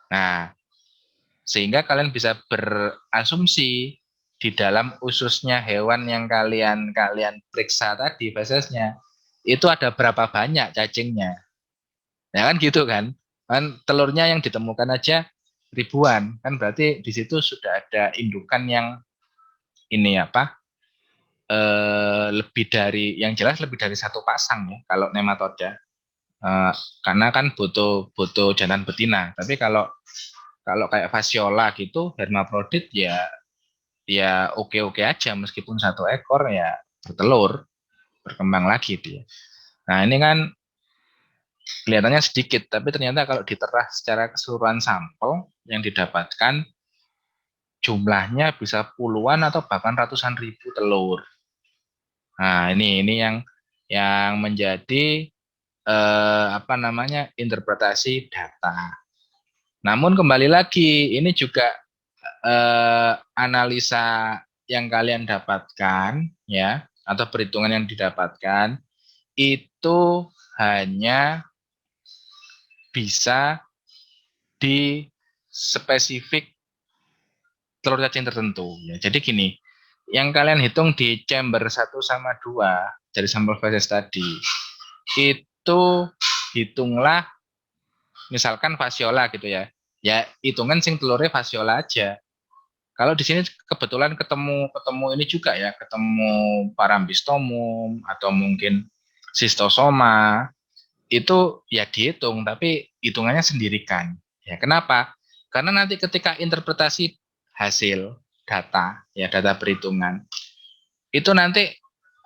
Nah, sehingga kalian bisa berasumsi di dalam ususnya hewan yang kalian periksa tadi fesesnya itu ada berapa banyak cacingnya. Ya kan gitu kan? Kan telurnya yang ditemukan aja ribuan, kan berarti di situ sudah ada indukan yang ini apa? lebih dari, yang jelas lebih dari satu pasang ya kalau nematoda. Karena kan butuh jantan betina. Tapi kalau kayak Fasciola gitu, hermaprodit ya oke-oke aja, meskipun satu ekor ya bertelur, berkembang lagi dia. Nah ini kan kelihatannya sedikit, tapi ternyata kalau diterah secara keseluruhan sampel yang didapatkan, jumlahnya bisa puluhan atau bahkan ratusan ribu telur. Nah ini yang menjadi apa namanya, interpretasi data. Namun kembali lagi, ini juga analisa yang kalian dapatkan ya, atau perhitungan yang didapatkan itu hanya bisa di spesifik telur cacing tertentu ya. Jadi gini, yang kalian hitung di chamber 1 sama 2 dari sampel feses tadi, itu hitunglah misalkan Fasciola gitu ya. Ya hitungan sing telurnya Fasciola aja. Kalau di sini kebetulan ketemu ini juga ya, ketemu Parambistomum atau mungkin Schistosoma, itu ya dihitung, tapi hitungannya sendirikan. Ya kenapa? Karena nanti ketika interpretasi hasil data, ya data perhitungan, itu nanti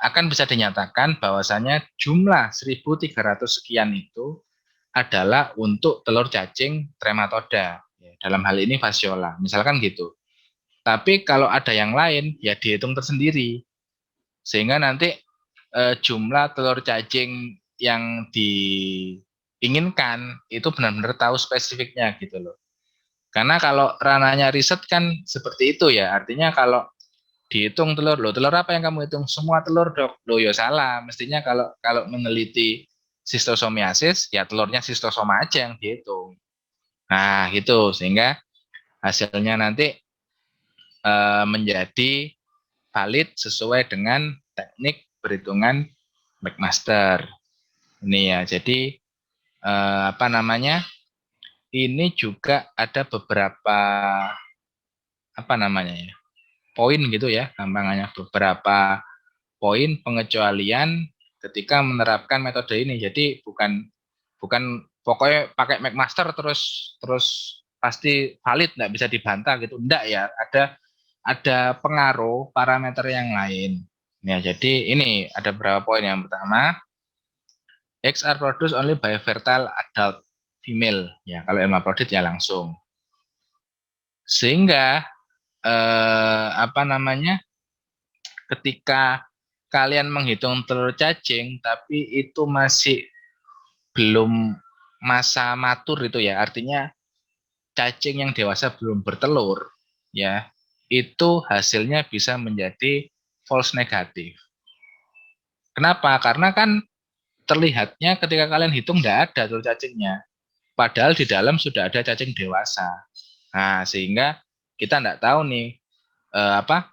akan bisa dinyatakan bahwasanya jumlah 1.300 sekian itu adalah untuk telur cacing trematoda. Ya, dalam hal ini Fasciola, misalkan gitu. Tapi kalau ada yang lain, ya dihitung tersendiri. Sehingga nanti jumlah telur cacing yang diinginkan itu benar-benar tahu spesifiknya gitu loh. Karena kalau ranahnya riset kan seperti itu ya. Artinya kalau dihitung telur, loh telur apa yang kamu hitung? Semua telur dok. Loh ya salah. Mestinya kalau kalau meneliti Schistosomiasis, ya telurnya Schistosoma aja yang dihitung. Nah gitu. Sehingga hasilnya nanti menjadi valid sesuai dengan teknik perhitungan McMaster. Ini ya, jadi apa namanya? Ini juga ada beberapa apa namanya ya? Poin gitu ya, gampangannya beberapa poin pengecualian ketika menerapkan metode ini. Jadi bukan bukan pokoknya pakai McMaster terus terus pasti valid, nggak bisa dibantah gitu. Enggak ya, ada pengaruh parameter yang lain. Ya, jadi ini ada beberapa poin. Yang pertama, eggs are produced only by fertile adult female. Ya, kalau hermaprodit ya langsung. Sehingga apa namanya? Ketika kalian menghitung telur cacing tapi itu masih belum masa matur itu ya, artinya cacing yang dewasa belum bertelur ya, itu hasilnya bisa menjadi false negatif. Kenapa? Karena kan terlihatnya ketika kalian hitung tidak ada telur cacingnya. Padahal di dalam sudah ada cacing dewasa. Nah, sehingga kita tidak tahu nih apa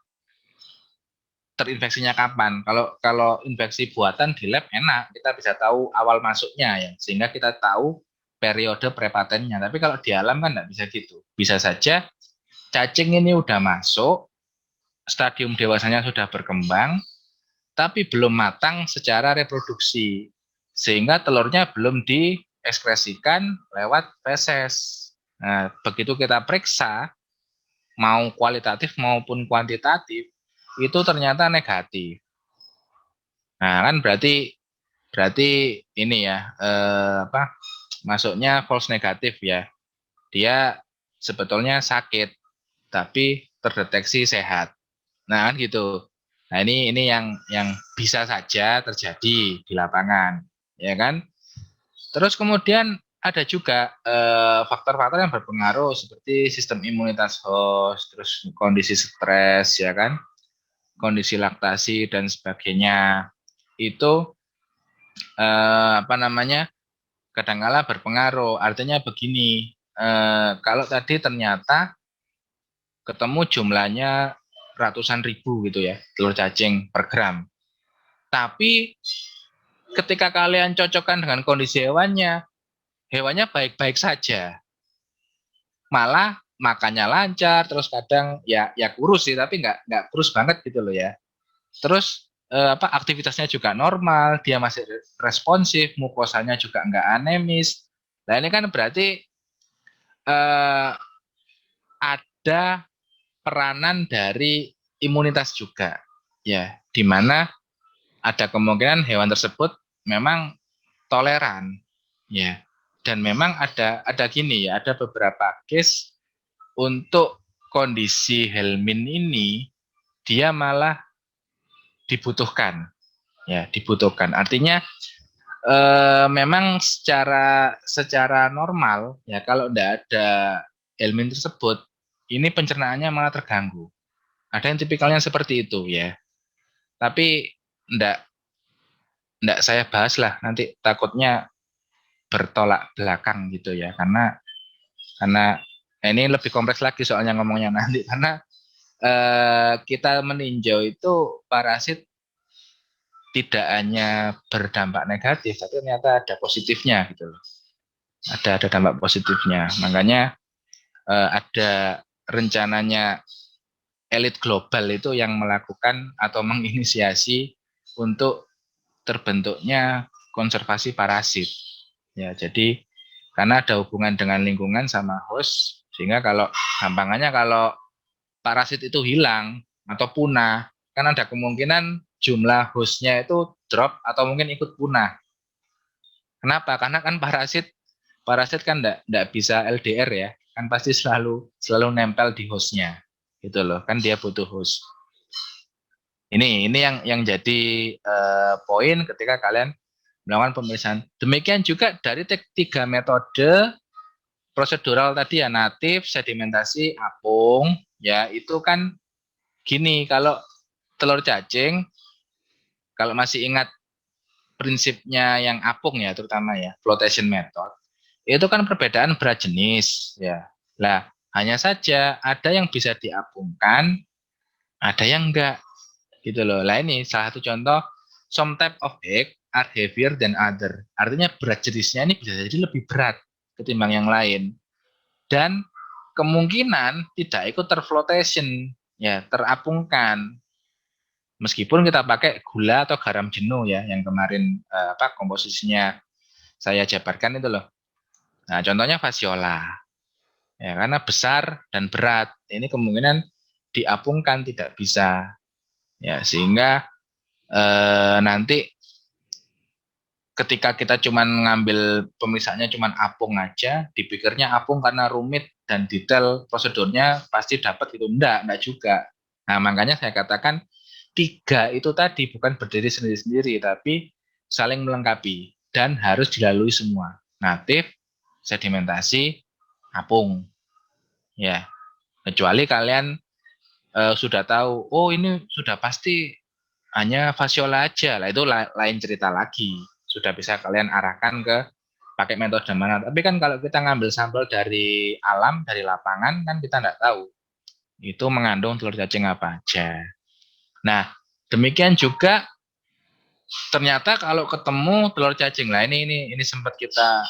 terinfeksinya kapan. Kalau kalau infeksi buatan di lab enak, kita bisa tahu awal masuknya ya, sehingga kita tahu periode prepatennya. Tapi kalau di alam kan tidak bisa gitu. Bisa saja cacing ini udah masuk, stadium dewasanya sudah berkembang, tapi belum matang secara reproduksi, sehingga telurnya belum diekspresikan lewat feses. Nah, begitu kita periksa, mau kualitatif maupun kuantitatif, itu ternyata negatif. Nah, kan berarti berarti ini ya apa masuknya false negatif ya. Dia sebetulnya sakit tapi terdeteksi sehat. Nah, kan gitu. Nah, ini yang bisa saja terjadi di lapangan, ya kan? Terus kemudian ada juga faktor-faktor yang berpengaruh seperti sistem imunitas host, terus kondisi stres, ya kan? Kondisi laktasi dan sebagainya. Itu apa namanya? Kadangkala berpengaruh. Artinya begini, kalau tadi ternyata ketemu jumlahnya ratusan ribu gitu ya, telur cacing per gram. Tapi ketika kalian cocokkan dengan kondisi hewannya baik-baik saja. Malah makannya lancar, terus kadang ya kurus sih, tapi nggak kurus banget gitu loh ya. Terus aktivitasnya juga normal, dia masih responsif, mukosanya juga nggak anemis. Nah ini kan berarti eh, ada peranan dari imunitas juga, ya, di mana ada kemungkinan hewan tersebut memang toleran, ya, dan memang ada gini ya, ada beberapa case untuk kondisi Helmin ini dia malah dibutuhkan, ya, dibutuhkan. Artinya memang secara normal ya kalau tidak ada Helmin tersebut, ini pencernaannya malah terganggu. Ada yang tipikalnya seperti itu ya. Tapi enggak saya bahas lah, nanti takutnya bertolak belakang gitu ya. Karena ini lebih kompleks lagi soalnya ngomongnya nanti, karena kita meninjau itu parasit tidak hanya berdampak negatif, tapi ternyata ada positifnya gitu loh. Ada dampak positifnya. Makanya ada rencananya elit global itu yang melakukan atau menginisiasi untuk terbentuknya konservasi parasit. Ya, jadi karena ada hubungan dengan lingkungan sama host, sehingga kalau gampangannya kalau parasit itu hilang atau punah, kan ada kemungkinan jumlah hostnya itu drop atau mungkin ikut punah. Kenapa? Karena kan parasit kan enggak bisa LDR ya, kan pasti selalu nempel di hostnya, gitu loh. Kan dia butuh host. Ini yang jadi poin ketika kalian melakukan pemeriksaan. Demikian juga dari tiga metode prosedural tadi ya, natif, sedimentasi, apung, ya itu kan gini, kalau telur cacing, kalau masih ingat prinsipnya yang apung ya, terutama ya, flotation method, itu kan perbedaan berat jenis ya. Lah, hanya saja ada yang bisa diapungkan, ada yang enggak gitu loh. Lah ini salah satu contoh, some type of egg are heavier than other. Artinya berat jenisnya ini bisa jadi lebih berat ketimbang yang lain. Dan kemungkinan tidak ikut terflotation, ya, terapungkan. Meskipun kita pakai gula atau garam jenuh ya, yang kemarin komposisinya saya jabarkan itu loh. Nah, contohnya fasiola. Ya, karena besar dan berat. Ini kemungkinan diapungkan tidak bisa. Ya, sehingga nanti ketika kita cuman ngambil pemisahnya cuman apung aja, dipikirnya apung karena rumit dan detail prosedurnya pasti dapat itu, enggak juga. Nah, makanya saya katakan tiga itu tadi bukan berdiri sendiri-sendiri, tapi saling melengkapi dan harus dilalui semua. Natif, sedimentasi, apung. Ya, kecuali kalian sudah tahu, oh ini sudah pasti hanya fasiola aja lah, itu lain cerita lagi, sudah bisa kalian arahkan ke pakai metode mana. Tapi kan kalau kita ngambil sampel dari alam, dari lapangan, kan kita nggak tahu itu mengandung telur cacing apa aja. Nah, demikian juga ternyata kalau ketemu telur cacing lah, ini sempat kita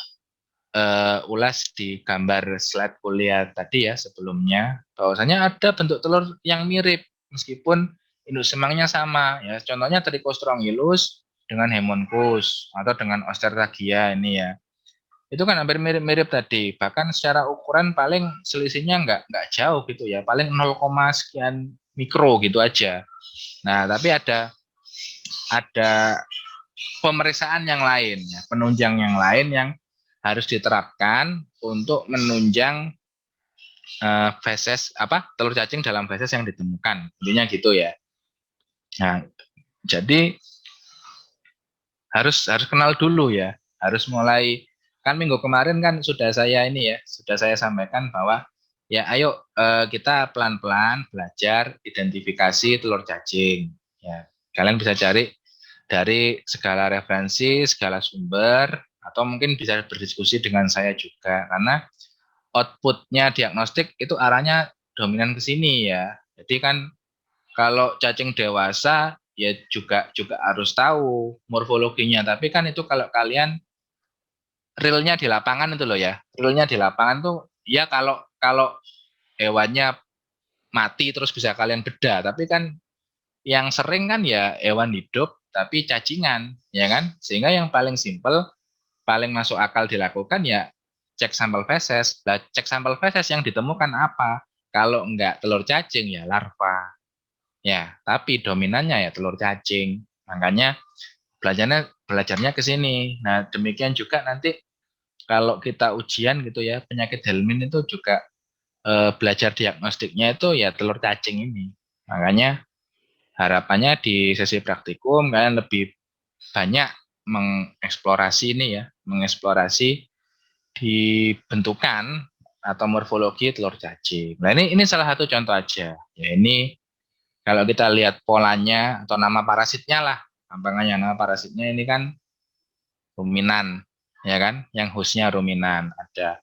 ulas di gambar slide kuliah tadi ya sebelumnya, bahwasanya ada bentuk telur yang mirip meskipun induk semangnya sama ya. Contohnya Trichostrongylus dengan Haemonchus atau dengan Osterthagia ini ya. Itu kan hampir mirip-mirip tadi. Bahkan secara ukuran paling selisihnya nggak jauh gitu ya. Paling 0, sekian mikro gitu aja. Nah, tapi ada pemeriksaan yang lain ya, penunjang yang lain yang harus diterapkan untuk menunjang feses telur cacing dalam feses yang ditemukan. Intinya gitu ya. Nah, jadi harus kenal dulu ya. Harus mulai, kan minggu kemarin kan sudah saya sampaikan bahwa ya ayo kita pelan-pelan belajar identifikasi telur cacing. Ya, kalian bisa cari dari segala referensi, segala sumber, atau mungkin bisa berdiskusi dengan saya juga, karena outputnya diagnostik itu arahnya dominan ke sini ya. Jadi kan kalau cacing dewasa ya juga harus tahu morfologinya. Tapi kan itu kalau kalian realnya di lapangan itu loh ya. Realnya di lapangan tuh ya kalau kalau hewannya mati terus bisa kalian bedah. Tapi kan yang sering kan ya hewan hidup tapi cacingan, ya kan? Sehingga yang paling simpel, paling masuk akal dilakukan ya cek sampel feses. Nah, cek sampel feses yang ditemukan apa? Kalau enggak telur cacing ya larva. Ya, tapi dominannya ya telur cacing. Makanya belajarnya ke sini. Nah, demikian juga nanti kalau kita ujian gitu ya, penyakit Helmin itu juga belajar diagnostiknya itu ya telur cacing ini. Makanya harapannya di sesi praktikum kalian lebih banyak mengeksplorasi ini ya, mengeksplorasi di bentukan atau morfologi telur cacing. Nah ini salah satu contoh aja. Ya ini kalau kita lihat polanya atau nama parasitnya lah, gampangannya nama parasitnya ini kan ruminan, ya kan? Yang hostnya ruminan. Ada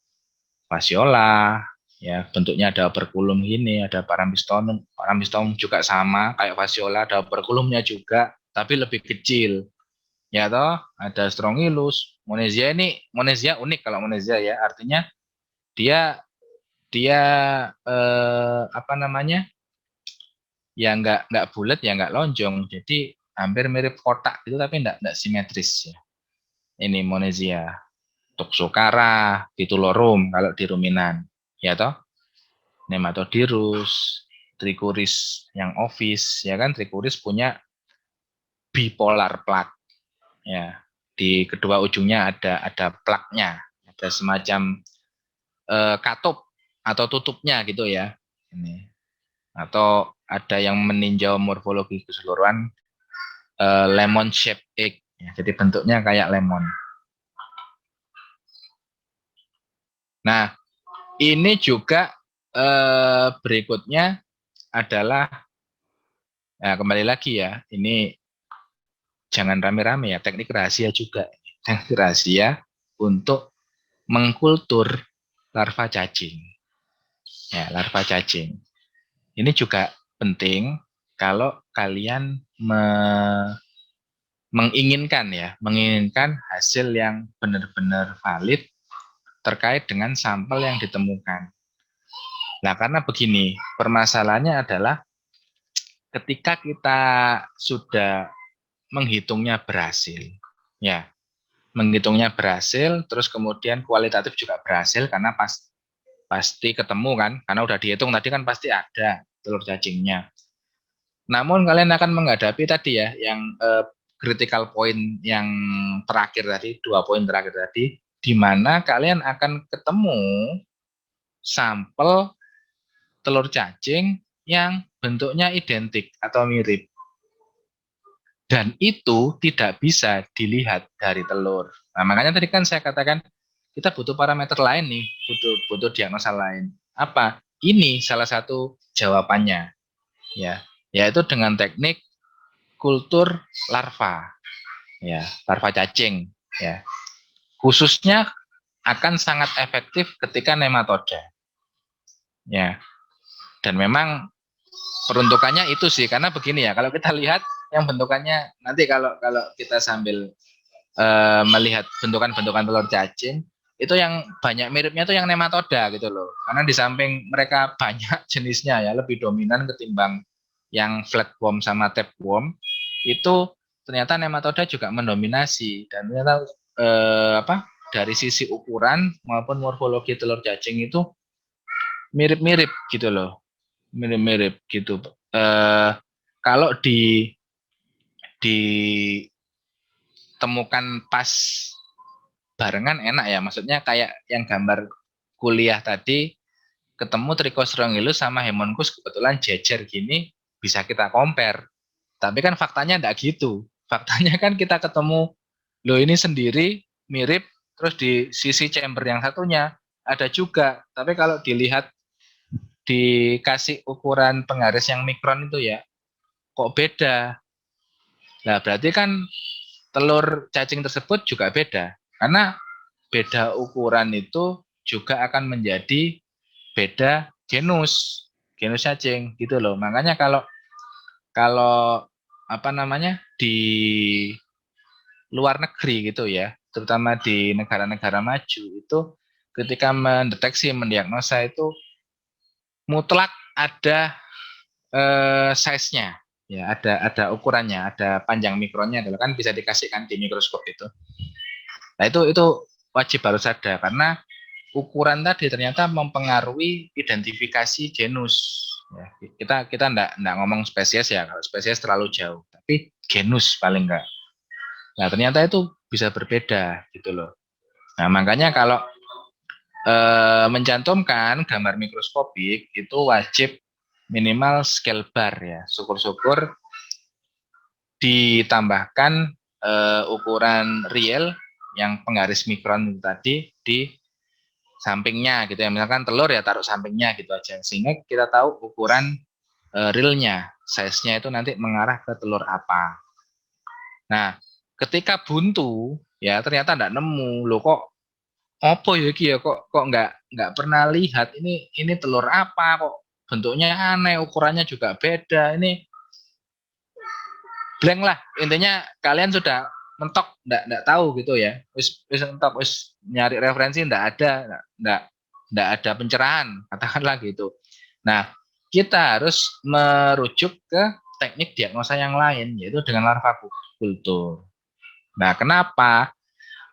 fasciola, ya bentuknya ada operculum gini, ada paramecium. Paramecium juga sama kayak fasciola, ada operculumnya juga, tapi lebih kecil. Ya toh, ada Strongylus. Monesia unik kalau Monesia ya, artinya dia dia apa namanya? Ya nggak bulat ya nggak lonjong. Jadi hampir mirip kotak gitu tapi nggak simetris ya. Ini Monesia. Toxocara, Titulorum kalau di ruminan. Ya toh? Nematodirus, Trichuris yang ovis, ya kan? Trichuris punya bipolar plak. Ya, di kedua ujungnya ada plaknya, ada semacam katup atau tutupnya gitu ya. Ini. Atau ada yang meninjau morfologi keseluruhan lemon shape egg. Ya, jadi bentuknya kayak lemon. Nah, ini juga berikutnya adalah nah kembali lagi ya, ini jangan rame-rame ya, teknik rahasia juga. Teknik rahasia untuk mengkultur larva cacing. Ya, larva cacing. Ini juga penting kalau kalian menginginkan hasil yang benar-benar valid terkait dengan sampel yang ditemukan. Nah, karena begini, permasalahannya adalah ketika kita sudah menghitungnya berhasil, ya, menghitungnya berhasil, terus kemudian kualitatif juga berhasil karena pasti ketemu kan, karena udah dihitung tadi kan pasti ada telur cacingnya. Namun kalian akan menghadapi tadi ya, yang critical point yang terakhir tadi, 2 poin terakhir tadi, di mana kalian akan ketemu sampel telur cacing yang bentuknya identik atau mirip. Dan itu tidak bisa dilihat dari telur. Nah, makanya tadi kan saya katakan kita butuh parameter lain nih, butuh diagnosa lain. Apa? Ini salah satu jawabannya, ya, yaitu dengan teknik kultur larva, ya, larva cacing, ya. Khususnya akan sangat efektif ketika nematoda, ya. Dan memang peruntukannya itu sih, karena begini ya, kalau kita lihat yang bentukannya nanti kalau kalau kita sambil melihat bentukan-bentukan telur cacing itu yang banyak miripnya tuh yang nematoda gitu loh. Karena di samping mereka banyak jenisnya ya, lebih dominan ketimbang yang flatworm sama tapeworm, itu ternyata nematoda juga mendominasi dan ternyata apa dari sisi ukuran maupun morfologi telur cacing itu mirip-mirip gitu loh. Mirip-mirip gitu. Kalau ditemukan pas barengan enak ya, maksudnya kayak yang gambar kuliah tadi ketemu Trichostrongylus sama Haemonchus kebetulan jejer gini bisa kita compare, tapi kan faktanya enggak gitu. Faktanya kan kita ketemu loh ini sendiri mirip, terus di sisi chamber yang satunya ada juga, tapi kalau dilihat dikasih ukuran penggaris yang mikron itu ya kok beda. Nah berarti kan telur cacing tersebut juga beda, karena beda ukuran itu juga akan menjadi beda genus cacing gitu loh. Makanya kalau kalau apa namanya di luar negeri gitu ya, terutama di negara-negara maju itu ketika mendeteksi mendiagnosa itu mutlak ada size-nya Ya, ada ukurannya, ada panjang mikronnya, adalah kan bisa dikasihkan di mikroskop itu. Nah, itu wajib harus ada karena ukuran tadi ternyata mempengaruhi identifikasi genus. Ya, kita enggak ngomong spesies ya, kalau spesies terlalu jauh, tapi genus paling enggak. Nah, ternyata itu bisa berbeda gitu loh. Nah, makanya kalau mencantumkan gambar mikroskopik itu wajib minimal scale bar ya. Syukur-syukur ditambahkan ukuran real yang penggaris mikron tadi di sampingnya gitu ya. Misalkan telur ya taruh sampingnya gitu aja. Sehingga kita tahu ukuran realnya, size-nya itu nanti mengarah ke telur apa. Nah, ketika buntu ya ternyata enggak nemu. Loh kok apa ya iki ya kok nggak pernah lihat ini telur apa kok bentuknya aneh, ukurannya juga beda. Ini blank lah. Intinya kalian sudah mentok enggak tahu gitu ya. Wis mentok wis nyari referensi enggak ada pencerahan, katakanlah gitu. Nah, kita harus merujuk ke teknik diagnosa yang lain yaitu dengan larva kultur. Nah, kenapa?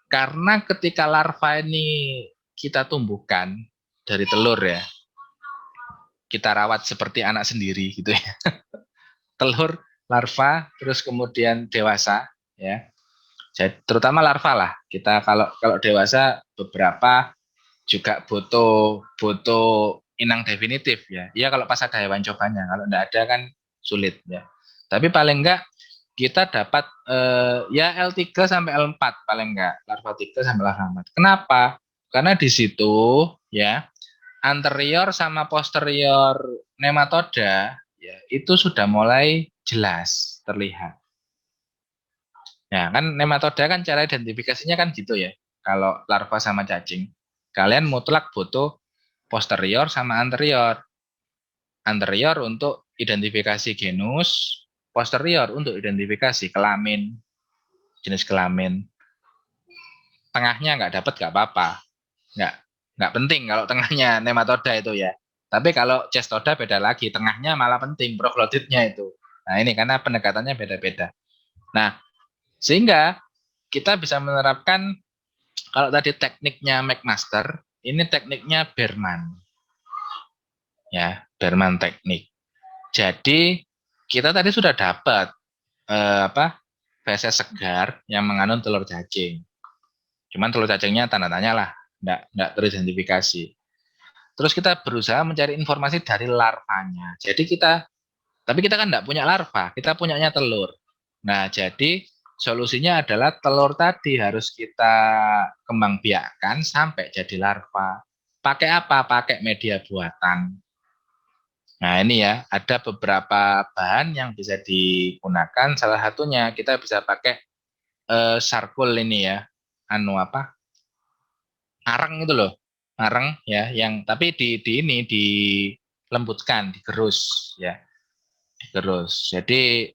Karena ketika larva ini kita tumbuhkan dari telur ya, kita rawat seperti anak sendiri gitu ya. Telur, larva, terus kemudian dewasa ya. Jadi terutama larva lah. Kita kalau dewasa beberapa juga butuh butuh inang definitif ya. Iya kalau pas ada hewan cobanya, kalau enggak ada kan sulit ya. Tapi paling enggak kita dapat ya L3 sampai L4 paling enggak, larva 3 sampai larva 4. Kenapa? Karena di situ ya anterior sama posterior nematoda ya itu sudah mulai jelas terlihat. Ya kan nematoda kan cara identifikasinya kan gitu ya. Kalau larva sama cacing, kalian mutlak butuh posterior sama anterior. Anterior untuk identifikasi genus, posterior untuk identifikasi kelamin, jenis kelamin. Tengahnya nggak dapat nggak apa-apa, nggak nggak penting kalau tengahnya nematoda itu ya. Tapi kalau cestoda beda lagi, tengahnya malah penting, progloditnya itu. Nah ini karena pendekatannya beda-beda. Nah sehingga kita bisa menerapkan kalau tadi tekniknya McMaster, ini tekniknya Berman, ya Berman teknik. Jadi kita tadi sudah dapat feses segar yang mengandung telur cacing. Cuman telur cacingnya tanda tanya lah, enggak teridentifikasi. Terus kita berusaha mencari informasi dari larvanya. Tapi kita kan enggak punya larva, kita punyanya telur. Nah, jadi solusinya adalah telur tadi harus kita kembang biakkan sampai jadi larva. Pakai apa? Pakai media buatan. Nah, ini ya, ada beberapa bahan yang bisa digunakan. Salah satunya kita bisa pakai sarkol ini ya. Areng itu loh. Areng ya, yang tapi di ini dilembutkan, digerus ya. Digerus. Jadi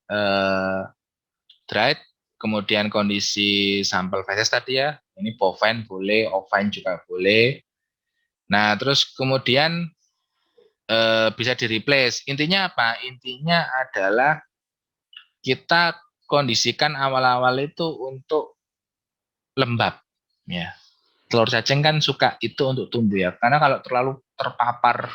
dried kemudian kondisi sampel feses tadi ya. Ini bovine boleh, ovine juga boleh. Nah, terus kemudian bisa di replace. Intinya apa? Intinya adalah kita kondisikan awal-awal itu untuk lembab ya. Telur cacing kan suka itu untuk tumbuh ya, karena kalau terlalu terpapar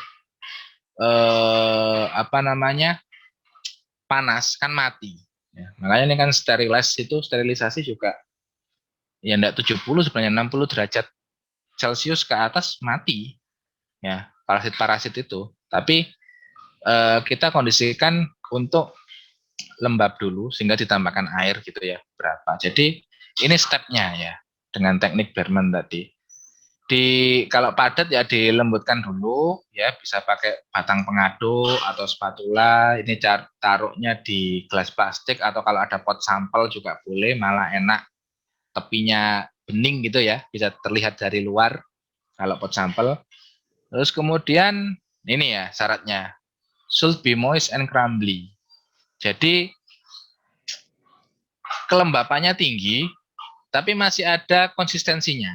panas kan mati ya. Makanya ini kan sterilisasi juga ya enggak 70 sebenarnya 60 derajat Celcius ke atas mati ya parasit-parasit itu. Tapi kita kondisikan untuk lembab dulu sehingga ditambahkan air gitu ya berapa. Jadi ini stepnya ya dengan teknik Berman tadi. Kalau padat ya dilembutkan dulu ya, bisa pakai batang pengaduk atau spatula. Ini taruhnya di gelas plastik atau kalau ada pot sampel juga boleh, malah enak. Tepinya bening gitu ya, bisa terlihat dari luar kalau pot sampel. Terus kemudian ini ya syaratnya, should be moist and crumbly. Jadi kelembapannya tinggi, tapi masih ada konsistensinya.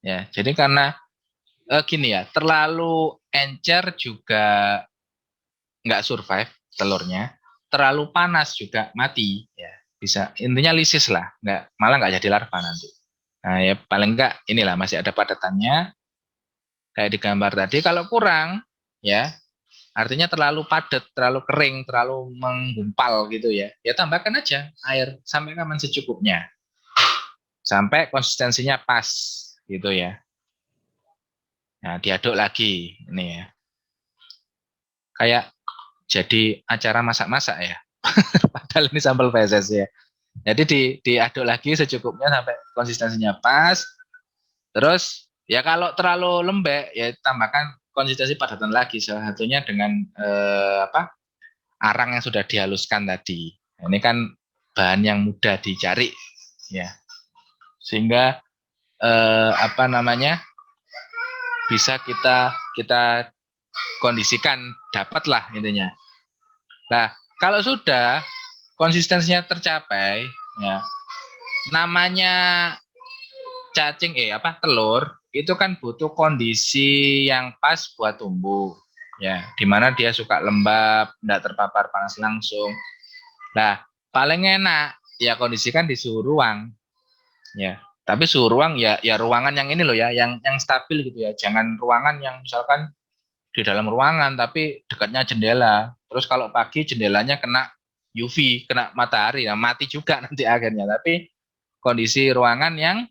Ya, jadi karena gini ya, terlalu encer juga nggak survive telurnya, terlalu panas juga mati ya, bisa intinya lisis lah, malah nggak jadi larva nanti. Nah ya paling enggak inilah masih ada padatannya kayak di gambar tadi. Kalau kurang ya artinya terlalu padat, terlalu kering, terlalu menggumpal gitu ya, ya tambahkan aja air sampai kapan secukupnya, sampai konsistensinya pas gitu ya. Nah diaduk lagi ini ya, kayak jadi acara masak-masak ya. Padahal ini sampel PSS ya. Jadi diaduk lagi secukupnya sampai konsistensinya pas. Terus ya kalau terlalu lembek ya tambahkan konsistensi padatan lagi. Salah satunya dengan arang yang sudah dihaluskan tadi. Ini kan bahan yang mudah dicari ya. Sehingga bisa kita kondisikan dapatlah intinya. Nah, kalau sudah konsistensinya tercapai ya, namanya cacing telur itu kan butuh kondisi yang pas buat tumbuh ya, dimana dia suka lembab, tidak terpapar panas langsung. Nah paling enak ya kondisikan di suhu ruang ya, tapi suhu ruang ya ruangan yang ini loh ya, yang stabil gitu ya, jangan ruangan yang misalkan di dalam ruangan tapi dekatnya jendela, terus kalau pagi jendelanya kena UV, kena matahari ya mati juga nanti akhirnya. Tapi kondisi ruangan yang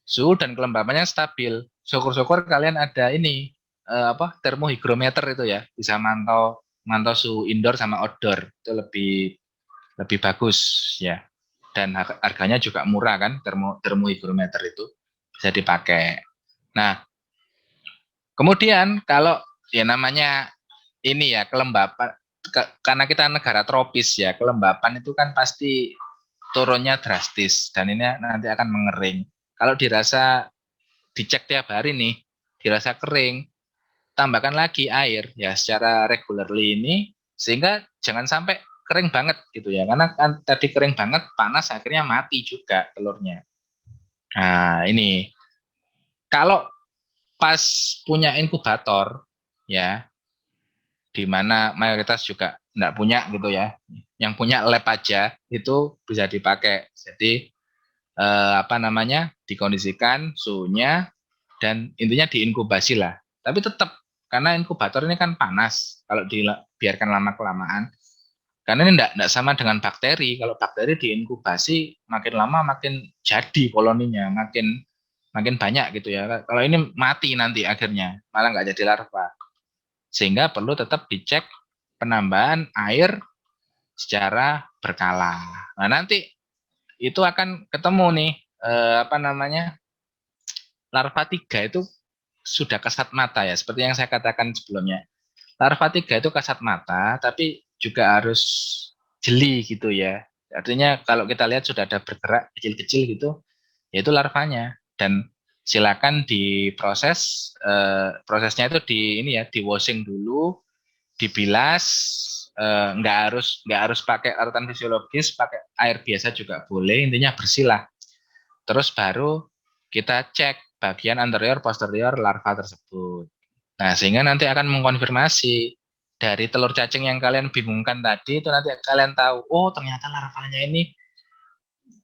suhu dan kelembabannya stabil. Syukur-syukur kalian ada ini termohigrometer itu ya, bisa mantau suhu indoor sama outdoor, itu lebih bagus ya. Dan harganya juga murah kan, termohigrometer itu bisa dipakai. Nah, kemudian kalau ya namanya ini ya kelembapan, karena kita negara tropis ya, kelembapan itu kan pasti turunnya drastis dan ini nanti akan mengering. Kalau dirasa dicek tiap hari nih, dirasa kering, tambahkan lagi air ya secara regularly ini, sehingga jangan sampai kering banget gitu ya, karena kan tadi kering banget panas akhirnya mati juga telurnya. Nah ini kalau pas punya inkubator ya, di mana mayoritas juga enggak punya gitu ya, yang punya lab aja itu bisa dipakai. Jadi dikondisikan suhunya dan intinya diinkubasi lah. Tapi tetap karena inkubator ini kan panas kalau dibiarkan lama kelamaan. Karena ini enggak sama dengan bakteri. Kalau bakteri diinkubasi makin lama makin jadi koloninya, makin banyak gitu ya. Kalau ini mati nanti akhirnya, malah nggak jadi larva. Sehingga perlu tetap dicek penambahan air secara berkala. Nah nanti itu akan ketemu nih larva 3 itu sudah kasat mata ya, seperti yang saya katakan sebelumnya. Larva 3 itu kasat mata, tapi juga harus jeli gitu ya. Artinya kalau kita lihat sudah ada bergerak kecil-kecil gitu, yaitu larvanya. Dan silakan diproses, prosesnya itu di washing dulu, dibilas, nggak harus pakai larutan fisiologis, pakai air biasa juga boleh, intinya bersih lah. Terus baru kita cek bagian anterior posterior larva tersebut. Nah, sehingga nanti akan mengkonfirmasi dari telur cacing yang kalian bingungkan tadi, itu nanti kalian tahu, oh ternyata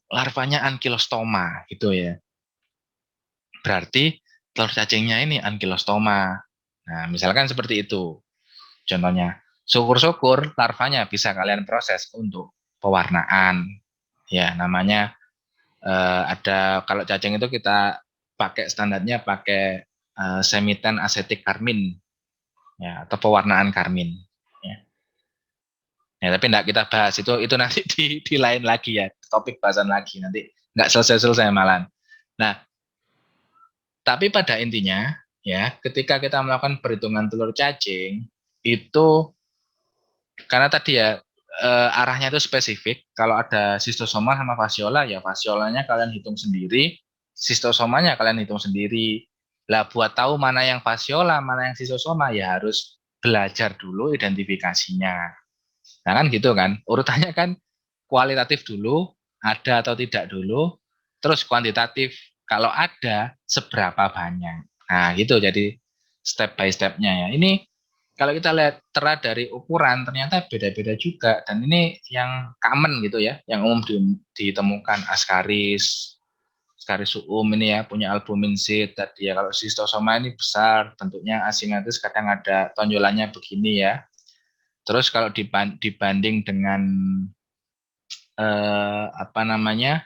larvanya ankylostoma gitu ya. Berarti telur cacingnya ini ankylostoma. Nah, misalkan seperti itu. Contohnya, syukur-syukur larvanya bisa kalian proses untuk pewarnaan. Ya, namanya ada, kalau cacing itu kita pakai standarnya pakai semiten asetik karmin ya, atau pewarnaan karmin ya. Ya, tapi enggak kita bahas itu nanti di lain lagi ya, topik bahasan lagi nanti enggak selesai malam. Nah, tapi pada intinya ya, ketika kita melakukan perhitungan telur cacing itu karena tadi ya arahnya itu spesifik. Kalau ada sistosoma sama fasiola ya fasiolanya kalian hitung sendiri, sistosomanya kalian hitung sendiri. Lah buat tahu mana yang fasiola, mana yang sistosoma ya harus belajar dulu identifikasinya. Nah kan gitu kan, urutannya kan kualitatif dulu, ada atau tidak dulu, terus kuantitatif, kalau ada seberapa banyak. Nah gitu jadi step by stepnya ya. Ini kalau kita lihat dari ukuran ternyata beda-beda juga, dan ini yang common gitu ya, yang umum ditemukan Ascaris ini ya punya albumin seed tadi ya. Kalau Schistosoma ini besar, bentuknya asimetris, kadang ada tonjolannya begini ya. Terus kalau dibanding dengan apa namanya,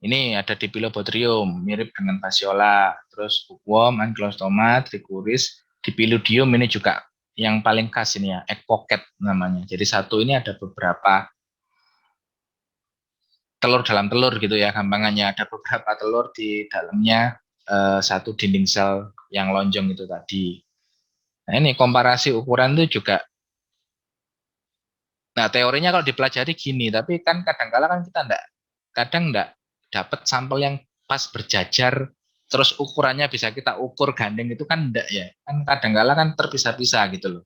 ini ada Dipilobothrium, mirip dengan Fasciola. Terus bookworm, Ankylostoma, Trichuris, Dipiludium ini juga yang paling khas ini ya, egg pocket namanya. Jadi satu ini ada beberapa telur dalam telur gitu ya, gampangannya ada beberapa telur di dalamnya satu dinding sel yang lonjong itu tadi. Nah ini komparasi ukuran itu juga. Nah teorinya kalau dipelajari gini, tapi kan kadang-kala kan kita kadang enggak dapat sampel yang pas berjajar, terus ukurannya bisa kita ukur gandeng itu kan enggak ya. Kan kadang-kala kan terpisah-pisah gitu loh.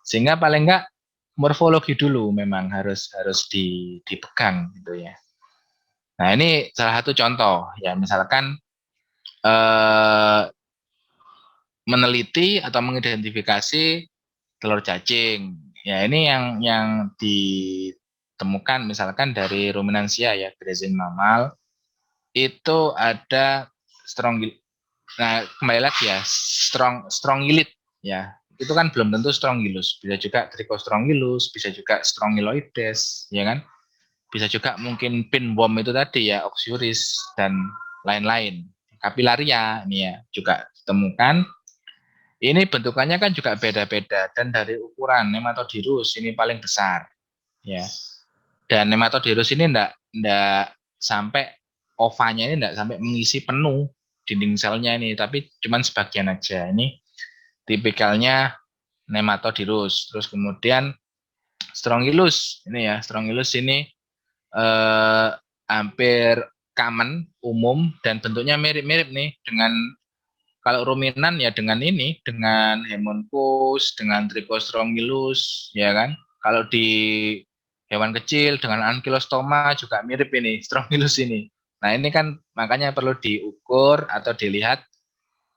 Sehingga paling enggak morfologi dulu memang harus harus dipegang gitu ya. Nah ini salah satu contoh ya, misalkan eh, meneliti atau mengidentifikasi telur cacing. Ya ini yang ditemukan misalkan dari ruminansia ya, grazing mammal itu ada strong. Nah kembali lagi ya, strongylit ya. Itu kan belum tentu Strongylus, bisa juga Trichostrongylus, bisa juga Strongyloides, ya kan? Bisa juga mungkin pinworm itu tadi ya, Oxyuris dan lain-lain. Capillaria ini ya juga ditemukan. Ini bentukannya kan juga beda-beda, dan dari ukuran Nematodirus ini paling besar ya. Dan Nematodirus ini enggak sampai ovanya ini enggak sampai mengisi penuh dinding selnya ini, tapi cuman sebagian aja. Ini tipikalnya Nematodirus. Terus kemudian Strongylus ini ya, Strongylus ini hampir common, umum, dan bentuknya mirip-mirip nih dengan, kalau ruminan ya dengan ini, dengan Haemonchus, dengan Trichostrongylus, ya kan. Kalau di hewan kecil dengan Ankylostoma juga mirip ini, Strongylus ini. Nah ini kan makanya perlu diukur atau dilihat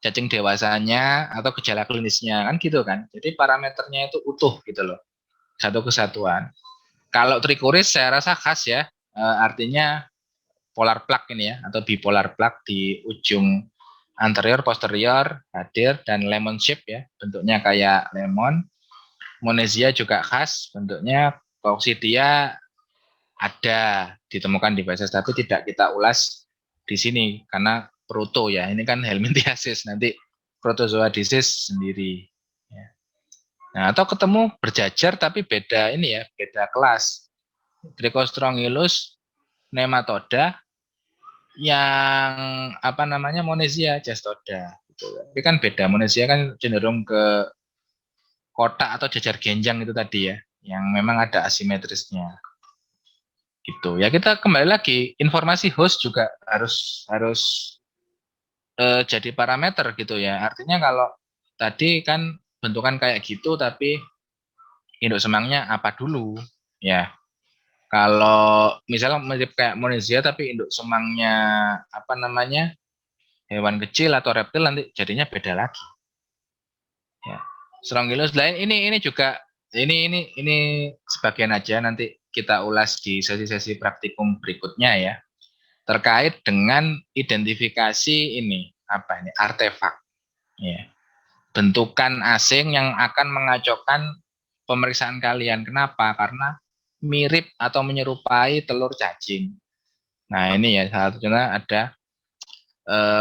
cacing dewasanya atau gejala klinisnya kan gitu kan. Jadi parameternya itu utuh gitu loh, satu kesatuan. Kalau Trichuris saya rasa khas ya, artinya polar plug ini ya, atau bipolar plug di ujung anterior posterior hadir, dan lemon shape ya, bentuknya kayak lemon. Monesia juga khas, bentuknya. Coccidia ada ditemukan di Vases, tapi tidak kita ulas di sini karena proto ya, ini kan helminthiasis, nanti protozoa disease sendiri ya. Nah atau ketemu berjajar tapi beda ini ya, beda kelas, Trichostrongylus nematoda yang apa namanya Monesia gestoda gitu. Tapi kan beda, Monesia kan cenderung ke kotak atau jajar genjang itu tadi ya, yang memang ada asimetrisnya gitu. Ya kita kembali lagi, informasi host juga harus harus jadi parameter gitu ya. Artinya kalau tadi kan bentukan kayak gitu tapi induk semangnya apa dulu ya. Kalau misalnya mirip kayak Monesia tapi induk semangnya apa namanya hewan kecil atau reptil, nanti jadinya beda lagi. Ya. Strongylus lain ini juga ini sebagian aja, nanti kita ulas di sesi-sesi praktikum berikutnya ya, terkait dengan identifikasi ini apa ini artefak ya, bentukan asing yang akan mengacaukan pemeriksaan kalian. Kenapa? Karena mirip atau menyerupai telur cacing. Nah ini ya, salah satunya ada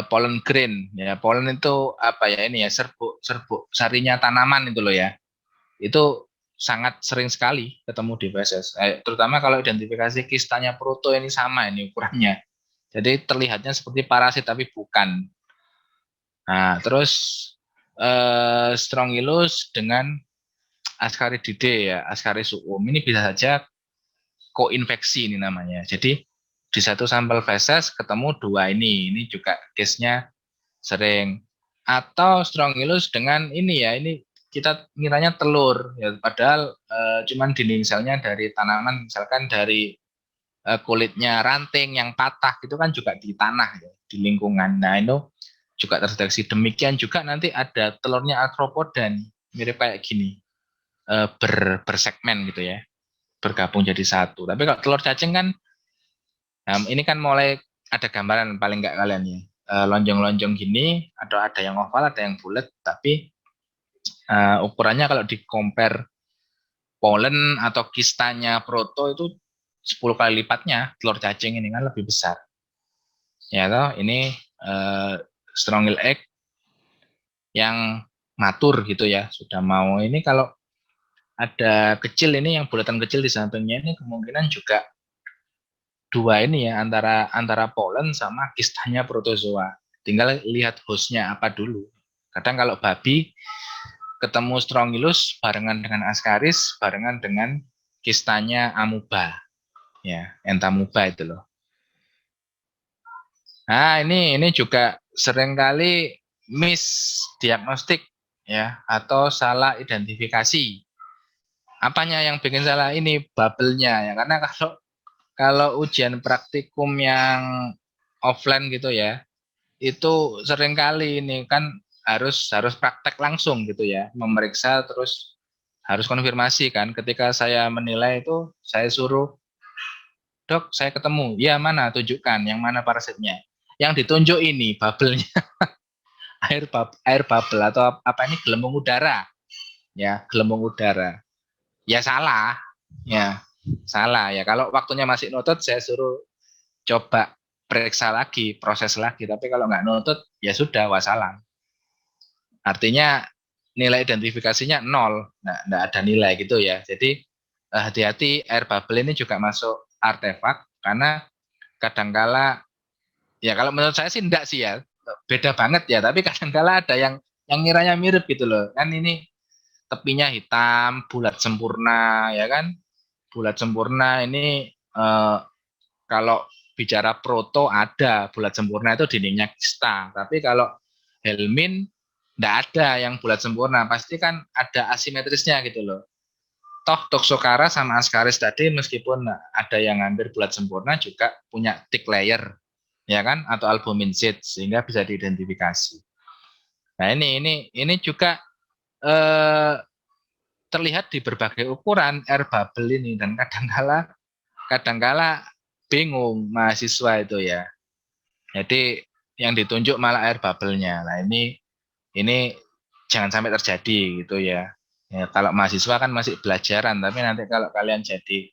pollen grain ya. Pollen itu apa ya, ini ya, serbuk sarinya tanaman itu loh ya. Itu sangat sering sekali ketemu di feses. Terutama kalau identifikasi kistanya proto ini sama ini ukurannya. Jadi terlihatnya seperti parasit tapi bukan. Nah, terus Strongylus dengan Ascarididae ya, Ascaris-suum ini bisa saja koinfeksi ini namanya. Jadi di satu sampel feses ketemu dua ini juga case-nya sering. Atau Strongylus dengan ini ya, ini kita ngiranya telur ya, padahal cuman dinding selnya dari tanaman, misalkan dari kulitnya ranting yang patah gitu kan juga di tanah ya, di lingkungan. Nah itu juga terdeteksi. Demikian juga nanti ada telurnya arthropoda nih. mirip kayak gini, bersegmen gitu ya, bergabung jadi satu. Tapi kalau telur cacing kan, ini kan mulai ada gambaran paling nggak kalian ya, lonjong-lonjong gini, atau ada yang oval, ada yang bulat, tapi ukurannya kalau di compare pollen atau kistanya proto itu 10 kali lipatnya telur cacing ini kan lebih besar. Ya toh, ini stronggill egg yang matur gitu ya, sudah mau ini. Kalau ada kecil ini, yang bulatan kecil di sampingnya ini, kemungkinan juga dua ini ya, antara pollen sama kistanya protozoa. Tinggal lihat hostnya apa dulu. Kadang kalau babi ketemu Strongylus barengan dengan Ascaris, barengan dengan kistanya amuba, ya, entamuba itu loh. Nah, ini juga seringkali misdiagnostik ya, atau salah identifikasi. Apanya yang bikin salah ini? Bubble-nya ya. Karena kalau ujian praktikum yang offline gitu ya, itu seringkali ini kan harus praktek langsung gitu ya, memeriksa terus harus konfirmasi kan. Ketika saya menilai itu, saya suruh, "Dok, saya ketemu." "Ya, mana? Tunjukkan yang mana parasitnya." Yang ditunjuk ini bubble-nya, air bubble atau apa ini, gelembung udara. Ya, gelembung udara. Ya salah. Ya, salah ya. Kalau waktunya masih nutut, saya suruh coba periksa lagi, proses lagi. Tapi kalau nggak nutut, ya sudah, wassalam. Artinya nilai identifikasinya nol, nah, nggak ada nilai gitu ya. Jadi hati-hati, air bubble ini juga masuk artefak, karena kadangkala, ya kalau menurut saya sih enggak sih ya, beda banget ya, tapi kadangkala ada yang ngiranya mirip gitu loh. Kan ini tepinya hitam, bulat sempurna ya kan, bulat sempurna ini, kalau bicara proto ada bulat sempurna itu dindingnya kista, tapi kalau helmin enggak ada yang bulat sempurna, pasti kan ada asimetrisnya gitu loh. Toh Toxocara sama Ascaris tadi meskipun ada yang hampir bulat sempurna juga punya thick layer, ya kan, atau albumin sheet, sehingga bisa diidentifikasi. Nah, ini juga terlihat di berbagai ukuran air bubble ini, dan kadangkala bingung mahasiswa itu ya. Jadi yang ditunjuk malah air bubble-nya. Nah, ini jangan sampai terjadi gitu ya. Ya, kalau mahasiswa kan masih belajaran, tapi nanti kalau kalian jadi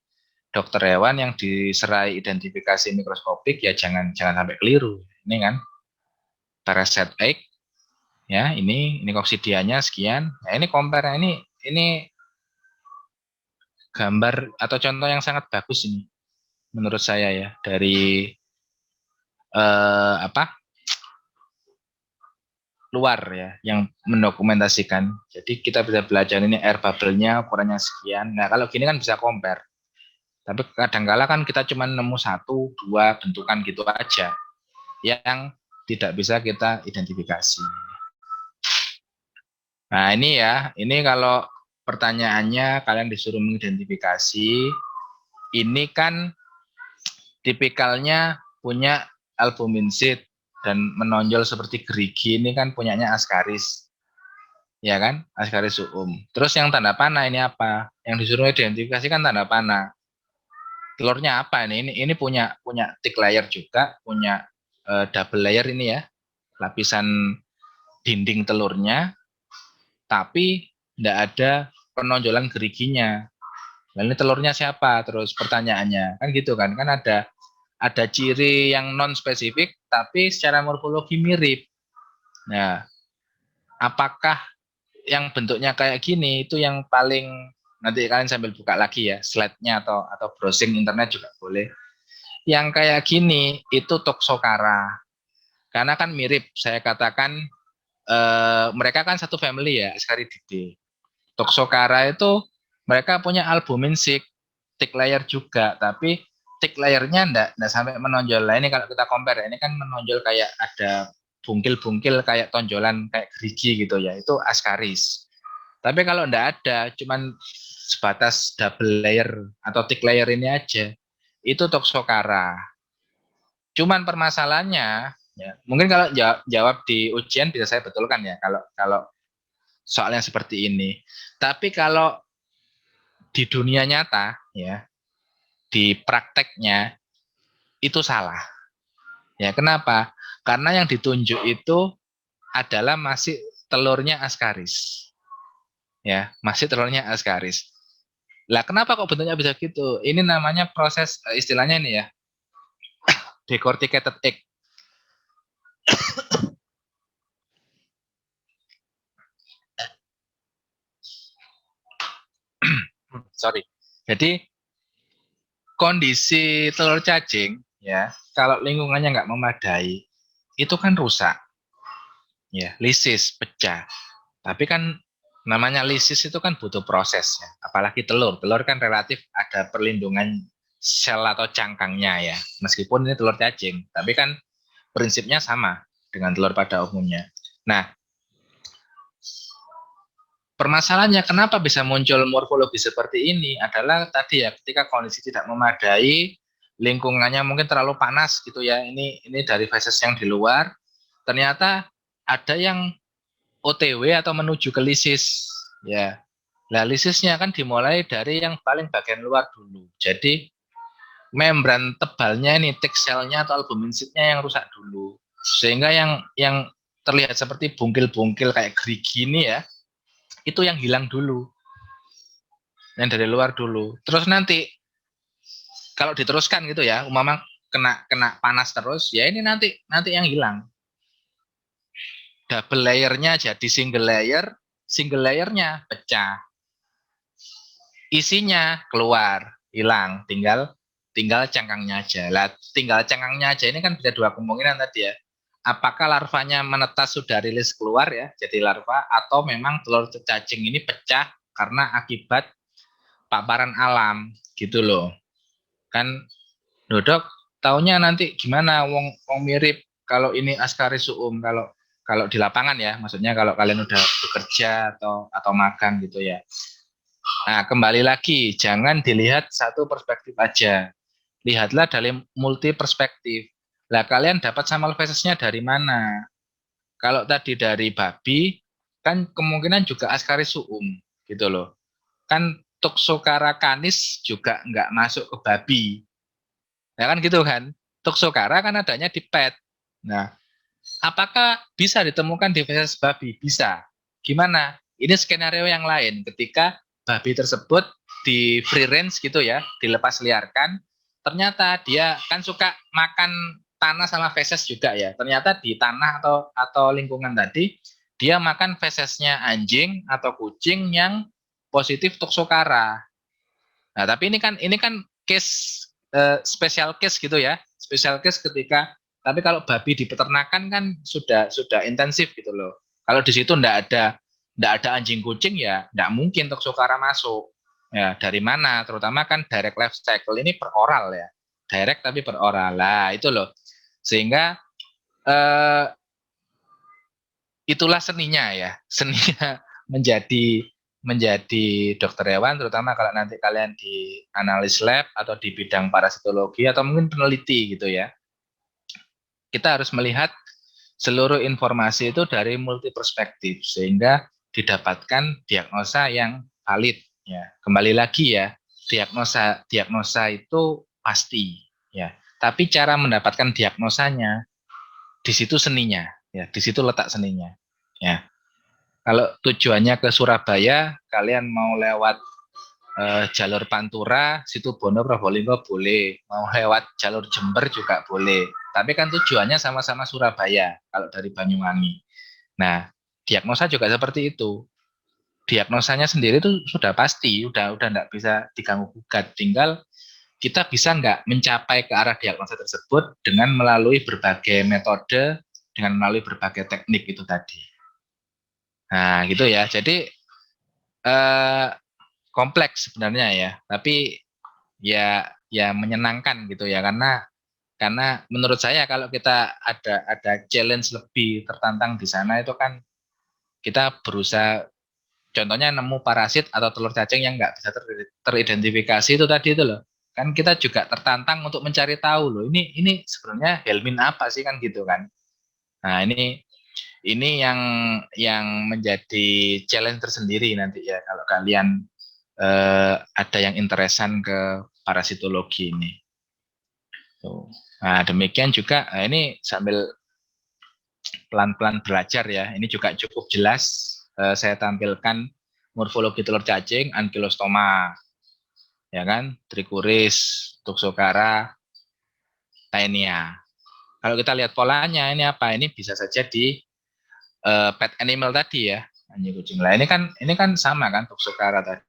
dokter hewan yang diserai identifikasi mikroskopik, ya jangan sampai keliru. Ini kan parasite egg, ya, ini koksidianya sekian. Nah, ini compare, ini gambar atau contoh yang sangat bagus ini menurut saya ya, dari apa, luar ya, yang mendokumentasikan. Jadi kita bisa belajar ini air bubble-nya ukurannya sekian. Nah, kalau gini kan bisa compare. Tapi kadangkala kan kita cuma nemu satu, dua bentukan gitu aja yang tidak bisa kita identifikasi. Nah, ini ya, ini kalau pertanyaannya kalian disuruh mengidentifikasi, ini kan tipikalnya punya albumin sheet dan menonjol seperti gerigi, ini kan punyanya Ascaris. Ya kan, Ascaris suum. Terus yang tanda panah ini apa? Yang disuruh identifikasi kan tanda panah. Telurnya apa ini? Ini punya thick layer juga, punya double layer ini ya, lapisan dinding telurnya, tapi tidak ada penonjolan geriginya. Lalu ini telurnya siapa? Terus pertanyaannya kan gitu kan ada ciri yang non spesifik tapi secara morfologi mirip. Nah, apakah yang bentuknya kayak gini itu yang paling, nanti kalian sambil buka lagi ya slide-nya, atau browsing internet juga boleh. Yang kayak gini itu Toxocara. Karena kan mirip, saya katakan mereka kan satu family ya, Ascarididae. Toxocara itu mereka punya albumin thick layer juga, tapi thick layernya enggak sampai menonjol. Lah ini kalau kita compare, ini kan menonjol kayak ada bungkil-bungkil kayak tonjolan kayak gerigi gitu ya, itu Ascaris. Tapi kalau enggak ada, cuman sebatas double layer atau thick layer ini aja, itu Toxocara. Cuman permasalahannya, ya, mungkin kalau jawab di ujian bisa saya betulkan ya. Kalau soal yang seperti ini. Tapi kalau di dunia nyata, ya, di prakteknya itu salah. Ya, kenapa? Karena yang ditunjuk itu adalah masih telurnya Ascaris. Ya, masih telurnya Ascaris. Lah, kenapa kok bentuknya bisa gitu? Ini namanya proses istilahnya ini ya, decorticated egg. Sorry. Jadi kondisi telur cacing ya, kalau lingkungannya nggak memadai, itu kan rusak, ya, lisis, pecah. Tapi kan namanya lisis itu kan butuh proses ya, apalagi telur. Telur kan relatif ada perlindungan sel atau cangkangnya ya, meskipun ini telur cacing, tapi kan prinsipnya sama dengan telur pada umumnya. Nah, permasalahannya kenapa bisa muncul morfologi seperti ini adalah tadi ya, ketika kondisi tidak memadai, lingkungannya mungkin terlalu panas gitu ya. Ini dari feses yang di luar, ternyata ada yang OTW atau menuju ke lisis ya. Nah, lisisnya kan dimulai dari yang paling bagian luar dulu. Jadi membran tebalnya ini, tekselnya atau albumin sheetnya yang rusak dulu. Sehingga yang terlihat seperti bungkil-bungkil kayak gerigi ini ya, itu yang hilang dulu. Yang dari luar dulu. Terus nanti kalau diteruskan gitu ya, umpama kena panas terus, ya ini nanti yang hilang. Double layernya jadi single layernya pecah. Isinya keluar, hilang, tinggal cangkangnya aja. Lah, tinggal cangkangnya aja ini kan bisa dua kemungkinan tadi ya. Apakah larvanya menetas sudah rilis keluar ya, jadi larva, atau memang telur cacing ini pecah karena akibat paparan alam gitu loh. Kan Dodok taunya nanti gimana wong mirip kalau ini Ascaris suum, kalau di lapangan ya, maksudnya kalau kalian udah bekerja atau magang gitu ya. Nah, kembali lagi, jangan dilihat satu perspektif aja. Lihatlah dari multi perspektif. Lah, kalian dapat sampel fesesnya dari mana? Kalau tadi dari babi, kan kemungkinan juga Ascaris suum, gitu loh. Kan Toxocara canis juga nggak masuk ke babi. Ya kan gitu kan? Toxocara kan adanya di pet. Nah, apakah bisa ditemukan di feses babi? Bisa. Gimana? Ini skenario yang lain. Ketika babi tersebut di free range gitu ya, dilepas liarkan, ternyata dia kan suka makan tanah sama feses juga ya. Ternyata di tanah atau lingkungan tadi dia makan fesesnya anjing atau kucing yang positif toxocara. Nah, tapi ini kan case special case gitu ya. Special case ketika tapi kalau babi di peternakan kan sudah intensif gitu loh. Kalau di situ ndak ada anjing kucing ya ndak mungkin toxocara masuk. Ya, dari mana? Terutama kan direct life cycle ini peroral ya. Direct tapi peroral. Lah, itu loh. Sehingga eh, itulah seninya ya. Seninya menjadi dokter hewan, terutama kalau nanti kalian di analis lab atau di bidang parasitologi atau mungkin peneliti gitu ya. Kita harus melihat seluruh informasi itu dari multi perspektif sehingga didapatkan diagnosa yang valid ya. Kembali lagi ya, diagnosa itu pasti ya. Tapi cara mendapatkan diagnosanya di situ seninya ya, di situ letak seninya ya. Kalau tujuannya ke Surabaya, kalian mau lewat jalur Pantura, Situbondo, Probolinggo boleh. Mau lewat jalur Jember juga boleh. Tapi kan tujuannya sama-sama Surabaya kalau dari Banyuwangi. Nah, diagnosa juga seperti itu. Diagnosanya sendiri itu sudah pasti, udah nggak bisa diganggu gugat. Tinggal kita bisa nggak mencapai ke arah diagnosa tersebut dengan melalui berbagai metode, dengan melalui berbagai teknik itu tadi. Nah, gitu ya. Jadi eh, kompleks sebenarnya ya, tapi ya menyenangkan gitu ya karena menurut saya kalau kita ada challenge lebih tertantang di sana itu kan kita berusaha contohnya nemu parasit atau telur cacing yang nggak bisa teridentifikasi itu tadi itu loh. Kan kita juga tertantang untuk mencari tahu loh ini sebenarnya helmin apa sih kan gitu kan. Nah, Ini yang menjadi challenge tersendiri nanti ya kalau kalian ada yang interesan ke parasitologi ini. Tuh. Nah, demikian juga ini sambil pelan-pelan belajar ya. Ini juga cukup jelas saya tampilkan morfologi telur cacing, ankylostoma, ya kan, trichuris, toxocara, taenia. Kalau kita lihat polanya ini apa? Ini bisa saja di pet animal tadi ya, anjing kucing. Lah ini kan sama kan toxocara tadi.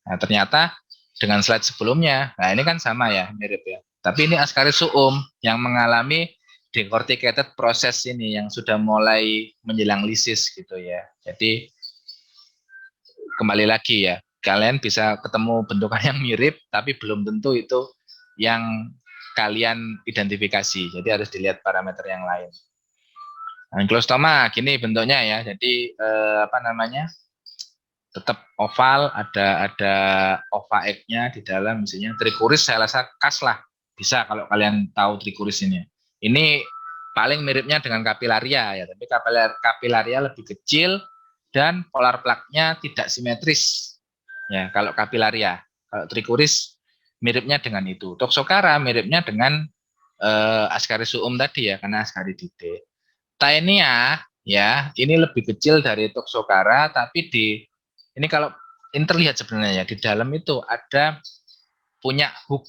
Nah, ternyata dengan slide sebelumnya, nah ini kan sama ya, mirip ya. Tapi ini Ascaris suum yang mengalami decorticated proses ini yang sudah mulai menjelang lisis gitu ya. Jadi kembali lagi ya, kalian bisa ketemu bentukan yang mirip, tapi belum tentu itu yang kalian identifikasi. Jadi harus dilihat parameter yang lain. Anklostoma gini bentuknya ya. Jadi apa namanya? Tetap oval, ada ova egg-nya di dalam, misalnya trichuris saya rasa khas lah. Bisa kalau kalian tahu trichuris ini. Ini paling miripnya dengan kapilaria ya, tapi kapilaria lebih kecil dan polar plaknya tidak simetris. Ya, kalau kapilaria, kalau trichuris miripnya dengan itu. Toxocara miripnya dengan Ascaris suum tadi ya, karena Ascaridide. Taenia ya, ini lebih kecil dari Toxocara, tapi ini kalau ini terlihat sebenarnya ya, di dalam itu ada punya hook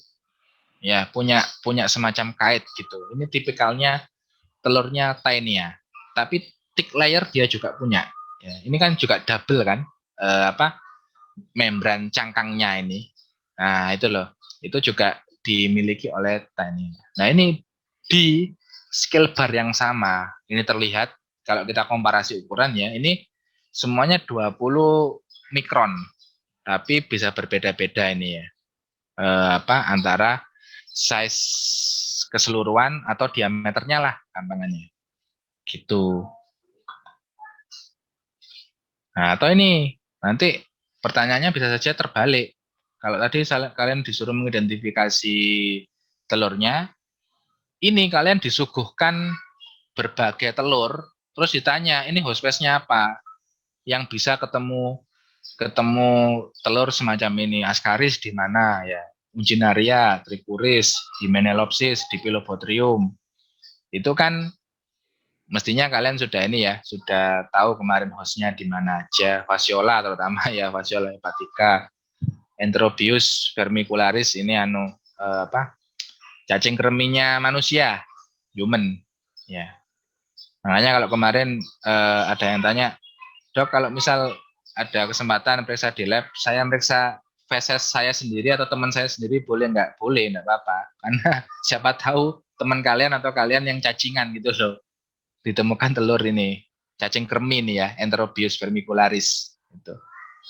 ya, punya semacam kait gitu. Ini tipikalnya telurnya Taenia. Tapi thick layer dia juga punya. Ya, ini kan juga double kan, apa membran cangkangnya ini. Nah itu loh, itu juga dimiliki oleh Taenia. Nah ini di scale bar yang sama, ini terlihat kalau kita komparasi ukurannya, ini semuanya 20 mikron, tapi bisa berbeda-beda ini ya, apa antara size keseluruhan atau diameternya lah gampangannya gitu. Nah atau ini nanti pertanyaannya bisa saja terbalik. Kalau tadi kalian disuruh mengidentifikasi telurnya, ini kalian disuguhkan berbagai telur, terus ditanya ini hospesnya apa, yang bisa ketemu ketemu telur semacam ini. Ascaris di mana ya, Unginaria, Trichuris, Hymenopsis, Dipilobothrium. Itu kan mestinya kalian sudah ini ya, sudah tahu kemarin hostnya di mana aja. Fasciola terutama ya, Fasciola hepatica, Enterobius vermicularis ini apa? Cacing kreminya manusia, human ya. Makanya kalau kemarin ada yang tanya, Dok, kalau misal ada kesempatan periksa di lab, saya meriksa feses saya sendiri atau teman saya sendiri boleh nggak? Boleh, nggak apa-apa. Karena siapa tahu teman kalian atau kalian yang cacingan gitu loh. Ditemukan telur ini, cacing kremi nih ya, Enterobius vermicularis. Gitu.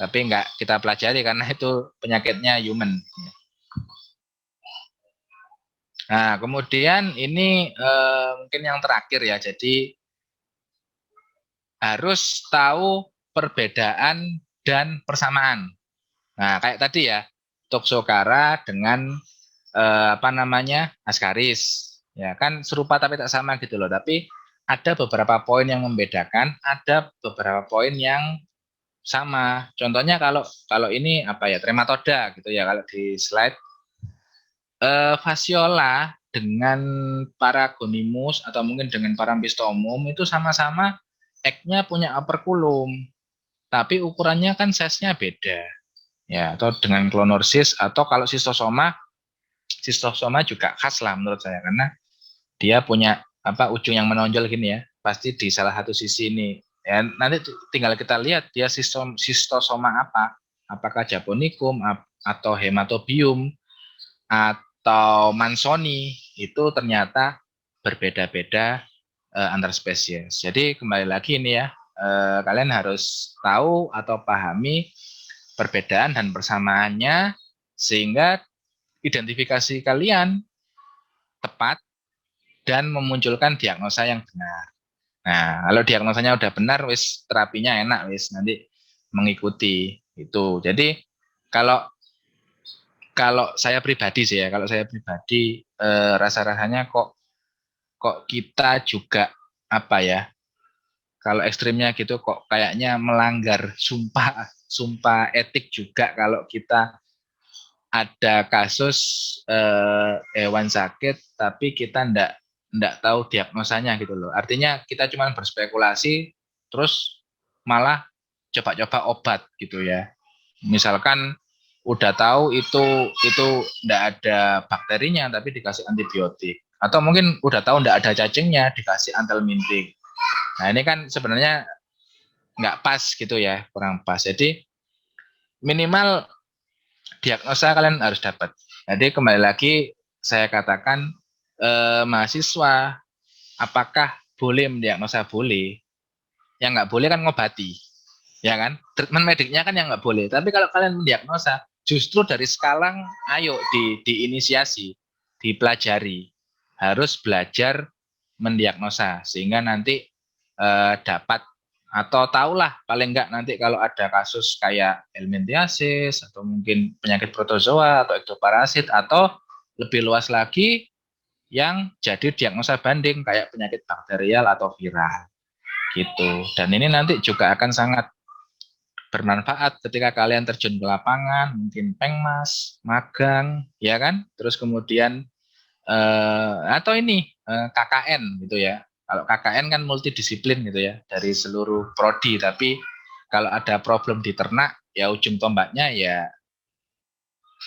Tapi nggak kita pelajari karena itu penyakitnya human. Nah, kemudian ini mungkin yang terakhir ya. Jadi harus tahu perbedaan dan persamaan. Nah, kayak tadi ya, Toxocara dengan apa namanya, Ascaris. Ya, kan serupa tapi tak sama gitu loh. Tapi ada beberapa poin yang membedakan, ada beberapa poin yang sama. Contohnya kalau kalau ini apa ya, Trematoda gitu ya, kalau di slide Fasciola dengan Paragonimus atau mungkin dengan Parampistomum itu sama-sama egg-nya punya operculum, tapi ukurannya kan size-nya beda. Ya, atau dengan Clonorchis atau kalau Schistosoma juga khas lah menurut saya karena dia punya apa ujung yang menonjol gini ya, pasti di salah satu sisi ini. Ya, nanti tinggal kita lihat dia Schistosoma apa, apakah Japonicum atau Hematobium atau Mansoni, itu ternyata berbeda-beda antar spesies. Jadi kembali lagi ini ya, kalian harus tahu atau pahami perbedaan dan persamaannya sehingga identifikasi kalian tepat dan memunculkan diagnosa yang benar. Nah, kalau diagnosanya udah benar, wis terapinya enak, wis nanti mengikuti itu. Jadi kalau kalau saya pribadi sih ya, kalau saya pribadi rasa-rasanya kok kita juga apa ya, kalau ekstrimnya gitu kok kayaknya melanggar sumpah etik juga kalau kita ada kasus hewan sakit tapi kita ndak tahu diagnosanya gitu loh. Artinya kita cuma berspekulasi terus malah coba-coba obat gitu ya. Misalkan udah tahu itu ndak ada bakterinya tapi dikasih antibiotik. Atau mungkin udah tahu ndak ada cacingnya dikasih antelmintik. Nah ini kan sebenarnya nggak pas gitu ya, kurang pas. Jadi minimal diagnosa kalian harus dapat. Jadi kembali lagi saya katakan mahasiswa apakah boleh mendiagnosa? Boleh. Yang nggak boleh kan ngobati, ya kan? Treatment mediknya kan yang nggak boleh. Tapi kalau kalian mendiagnosa, justru dari sekarang ayo diinisiasi, dipelajari, harus belajar mendiagnosa sehingga nanti dapat atau tahulah paling enggak nanti kalau ada kasus kayak helminthiasis atau mungkin penyakit protozoa atau ektoparasit atau lebih luas lagi yang jadi diagnosa banding kayak penyakit bakterial atau viral gitu. Dan ini nanti juga akan sangat bermanfaat ketika kalian terjun ke lapangan, mungkin pengmas, magang, ya kan? Terus kemudian atau ini KKN gitu ya. Kalau KKN kan multidisiplin gitu ya dari seluruh prodi. Tapi kalau ada problem di ternak, ya ujung tombaknya ya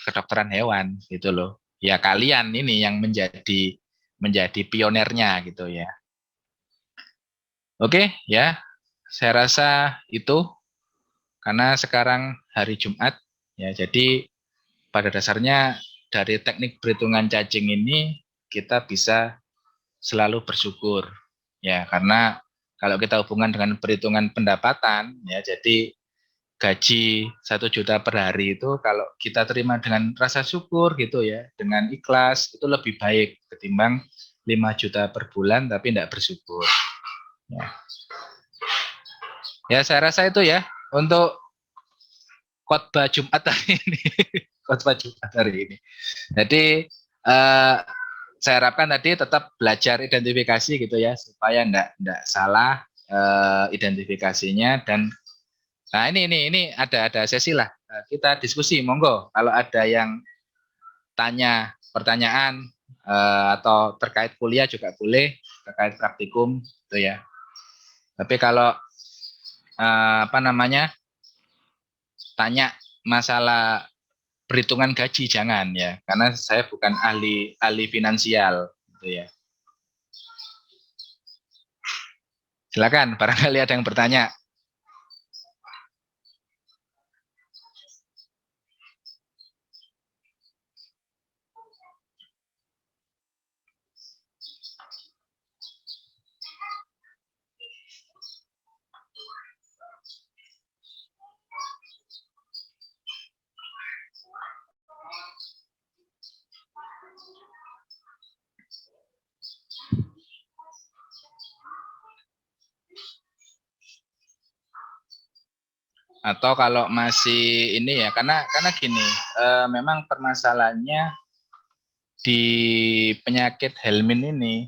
kedokteran hewan gitu loh. Ya kalian ini yang menjadi pionernya gitu ya. Oke ya, saya rasa itu karena sekarang hari Jumat ya. Jadi pada dasarnya dari teknik perhitungan cacing ini kita bisa selalu bersyukur ya karena kalau kita hubungan dengan perhitungan pendapatan ya jadi gaji 1 juta per hari itu kalau kita terima dengan rasa syukur gitu ya dengan ikhlas itu lebih baik ketimbang 5 juta per bulan tapi tidak bersyukur ya. Ya saya rasa itu ya untuk khotbah Jumat hari ini khotbah Jumat hari ini jadi eh, saya harapkan tadi tetap belajar identifikasi gitu ya supaya enggak salah identifikasinya dan nah ini ada sesi lah kita diskusi monggo kalau ada yang tanya pertanyaan atau terkait kuliah juga boleh terkait praktikum gitu ya tapi kalau apa namanya tanya masalah perhitungan gaji jangan ya karena saya bukan ahli finansial gitu ya. Silakan, barangkali ada yang bertanya. Atau kalau masih ini ya, karena gini, memang permasalahannya di penyakit Helmin ini,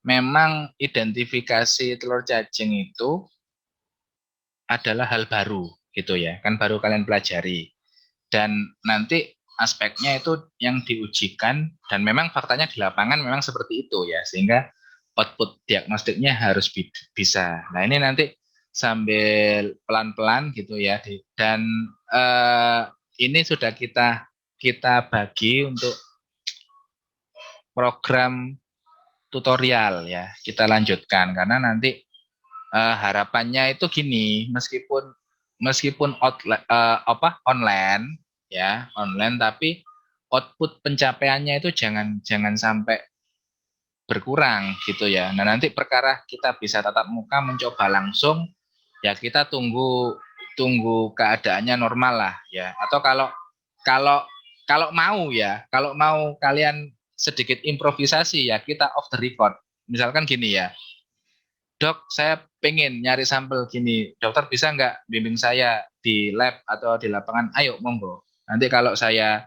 memang identifikasi telur cacing itu adalah hal baru gitu ya, kan baru kalian pelajari. Dan nanti aspeknya itu yang diujikan dan memang faktanya di lapangan memang seperti itu ya, sehingga output diagnostiknya harus bisa. Nah ini nanti sambil pelan-pelan gitu ya, dan ini sudah kita bagi untuk program tutorial ya, kita lanjutkan karena nanti harapannya itu gini, meskipun online ya, online tapi output pencapaiannya itu jangan sampai berkurang gitu ya. Nah, nanti perkara kita bisa tatap muka mencoba langsung ya kita tunggu keadaannya normal lah ya. Atau kalau kalau kalau mau ya, kalau mau kalian sedikit improvisasi ya kita off the record. Misalkan gini ya, Dok, saya pengen nyari sampel gini. Dokter bisa nggak bimbing saya di lab atau di lapangan? Ayo, monggo. Nanti kalau saya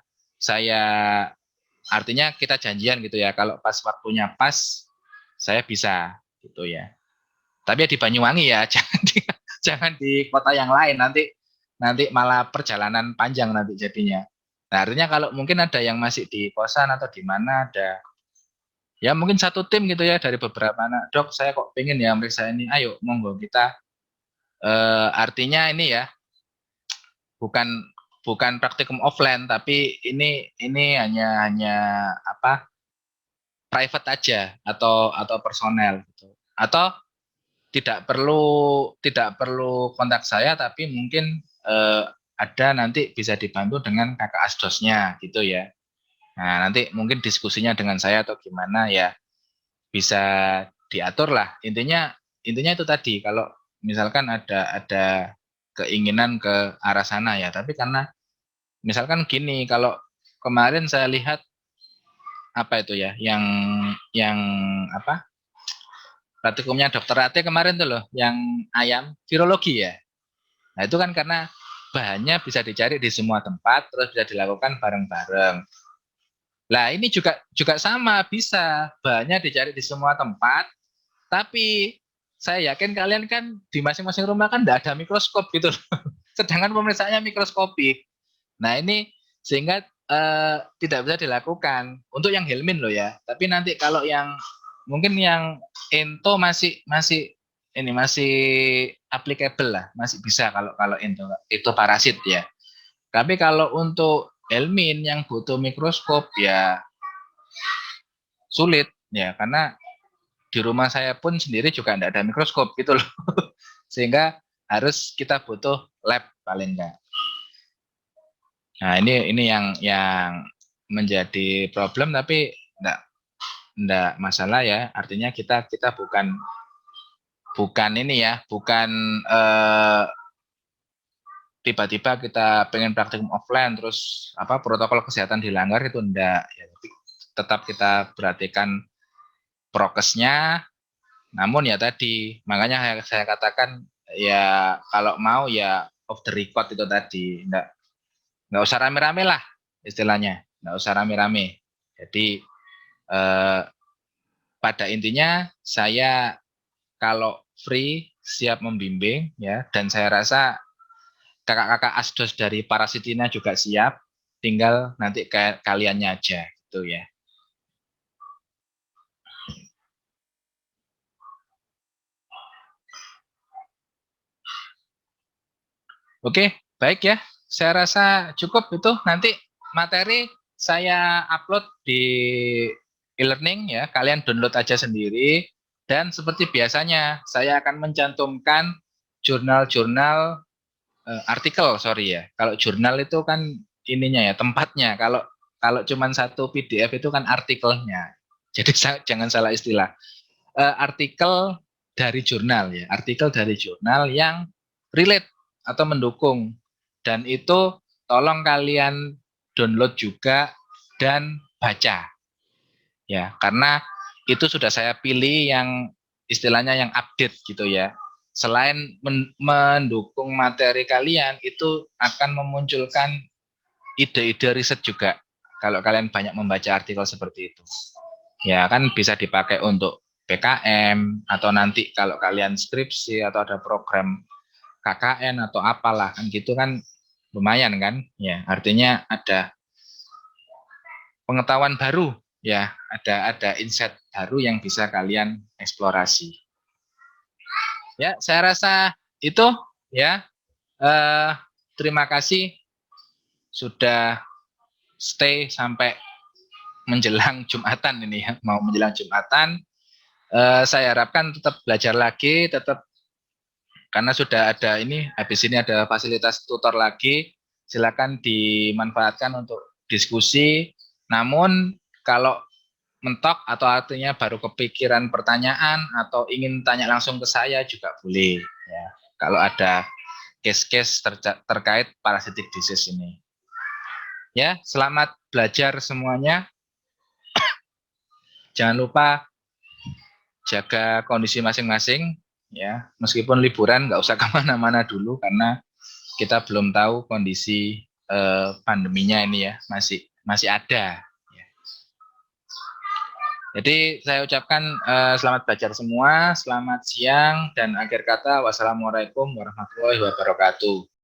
artinya kita janjian gitu ya. Kalau pas waktunya pas, saya bisa gitu ya. Tapi ya di Banyuwangi ya, jangan di kota yang lain, nanti malah perjalanan panjang nanti jadinya. Nah, artinya kalau mungkin ada yang masih di kosan atau di mana ada, ya mungkin satu tim gitu ya dari beberapa anak, dok saya kok pengen ya meriksa ini, ayo monggo kita, artinya ini ya bukan bukan praktikum offline, tapi ini hanya apa, private aja atau personel gitu. Atau tidak perlu kontak saya, tapi mungkin ada nanti bisa dibantu dengan kakak asdosnya gitu ya. Nah, nanti mungkin diskusinya dengan saya atau gimana ya bisa diatur lah. Intinya itu tadi, kalau misalkan ada keinginan ke arah sana ya, tapi karena misalkan gini, kalau kemarin saya lihat apa itu ya, yang apa, praktikumnya dokter Ate kemarin tuh loh, yang ayam virologi ya. Nah itu kan karena bahannya bisa dicari di semua tempat, terus bisa dilakukan bareng-bareng. Nah ini juga sama, bisa bahannya dicari di semua tempat, tapi saya yakin kalian kan di masing-masing rumah kan tidak ada mikroskop gitu loh. Sedangkan pemeriksaannya mikroskopik. Nah ini sehingga tidak bisa dilakukan untuk yang Helmin loh ya. Tapi nanti kalau yang mungkin yang Ento masih ini masih applicable lah, masih bisa kalau kalau Ento itu parasit ya. Tapi kalau untuk Helmin yang butuh mikroskop ya sulit ya, karena di rumah saya pun sendiri juga tidak ada mikroskop gitu loh. Sehingga harus kita butuh lab paling enggak. Nah, ini yang menjadi problem, tapi enggak masalah ya. Artinya kita bukan ini ya, bukan tiba-tiba kita pengen praktikum offline terus apa protokol kesehatan dilanggar, itu enggak ya. Tapi tetap kita perhatikan prokesnya. Namun ya tadi, makanya saya katakan ya kalau mau ya off the record itu tadi, enggak usah rame-rame lah istilahnya, enggak usah rame-rame. Jadi pada intinya saya kalau free siap membimbing ya, dan saya rasa kakak-kakak asdos dari Parasitina juga siap, tinggal nanti kaliannya aja gitu ya. Oke, baik ya. Saya rasa cukup itu. Nanti materi saya upload di e-learning ya. Kalian download aja sendiri. Dan seperti biasanya, saya akan mencantumkan jurnal-jurnal artikel, sorry ya. Kalau jurnal itu kan ininya ya, tempatnya. Kalau kalau cuma satu PDF itu kan artikelnya. Jadi jangan salah istilah. Artikel dari jurnal ya, artikel dari jurnal yang relate atau mendukung. Dan itu tolong kalian download juga dan baca. Ya, karena itu sudah saya pilih yang istilahnya yang update gitu ya. Selain mendukung materi kalian, itu akan memunculkan ide-ide riset juga. Kalau kalian banyak membaca artikel seperti itu. Ya kan bisa dipakai untuk PKM, atau nanti kalau kalian skripsi atau ada program KKN atau apalah kan gitu kan, lumayan kan ya, artinya ada pengetahuan baru ya, ada insight baru yang bisa kalian eksplorasi ya. Saya rasa itu ya. Terima kasih sudah stay sampai menjelang Jumatan ini ya, mau menjelang Jumatan. Saya harapkan tetap belajar lagi, tetap, karena sudah ada ini, habis ini ada fasilitas tutor lagi, silakan dimanfaatkan untuk diskusi. Namun kalau mentok atau artinya baru kepikiran pertanyaan atau ingin tanya langsung ke saya juga boleh ya. Kalau ada case-case terkait parasitic disease ini. Ya, selamat belajar semuanya. Jangan lupa jaga kondisi masing-masing ya. Meskipun liburan nggak usah kemana-mana dulu, karena kita belum tahu kondisi pandeminya ini ya, masih ada. Jadi saya ucapkan selamat belajar semua, selamat siang, dan akhir kata wassalamualaikum warahmatullahi wabarakatuh.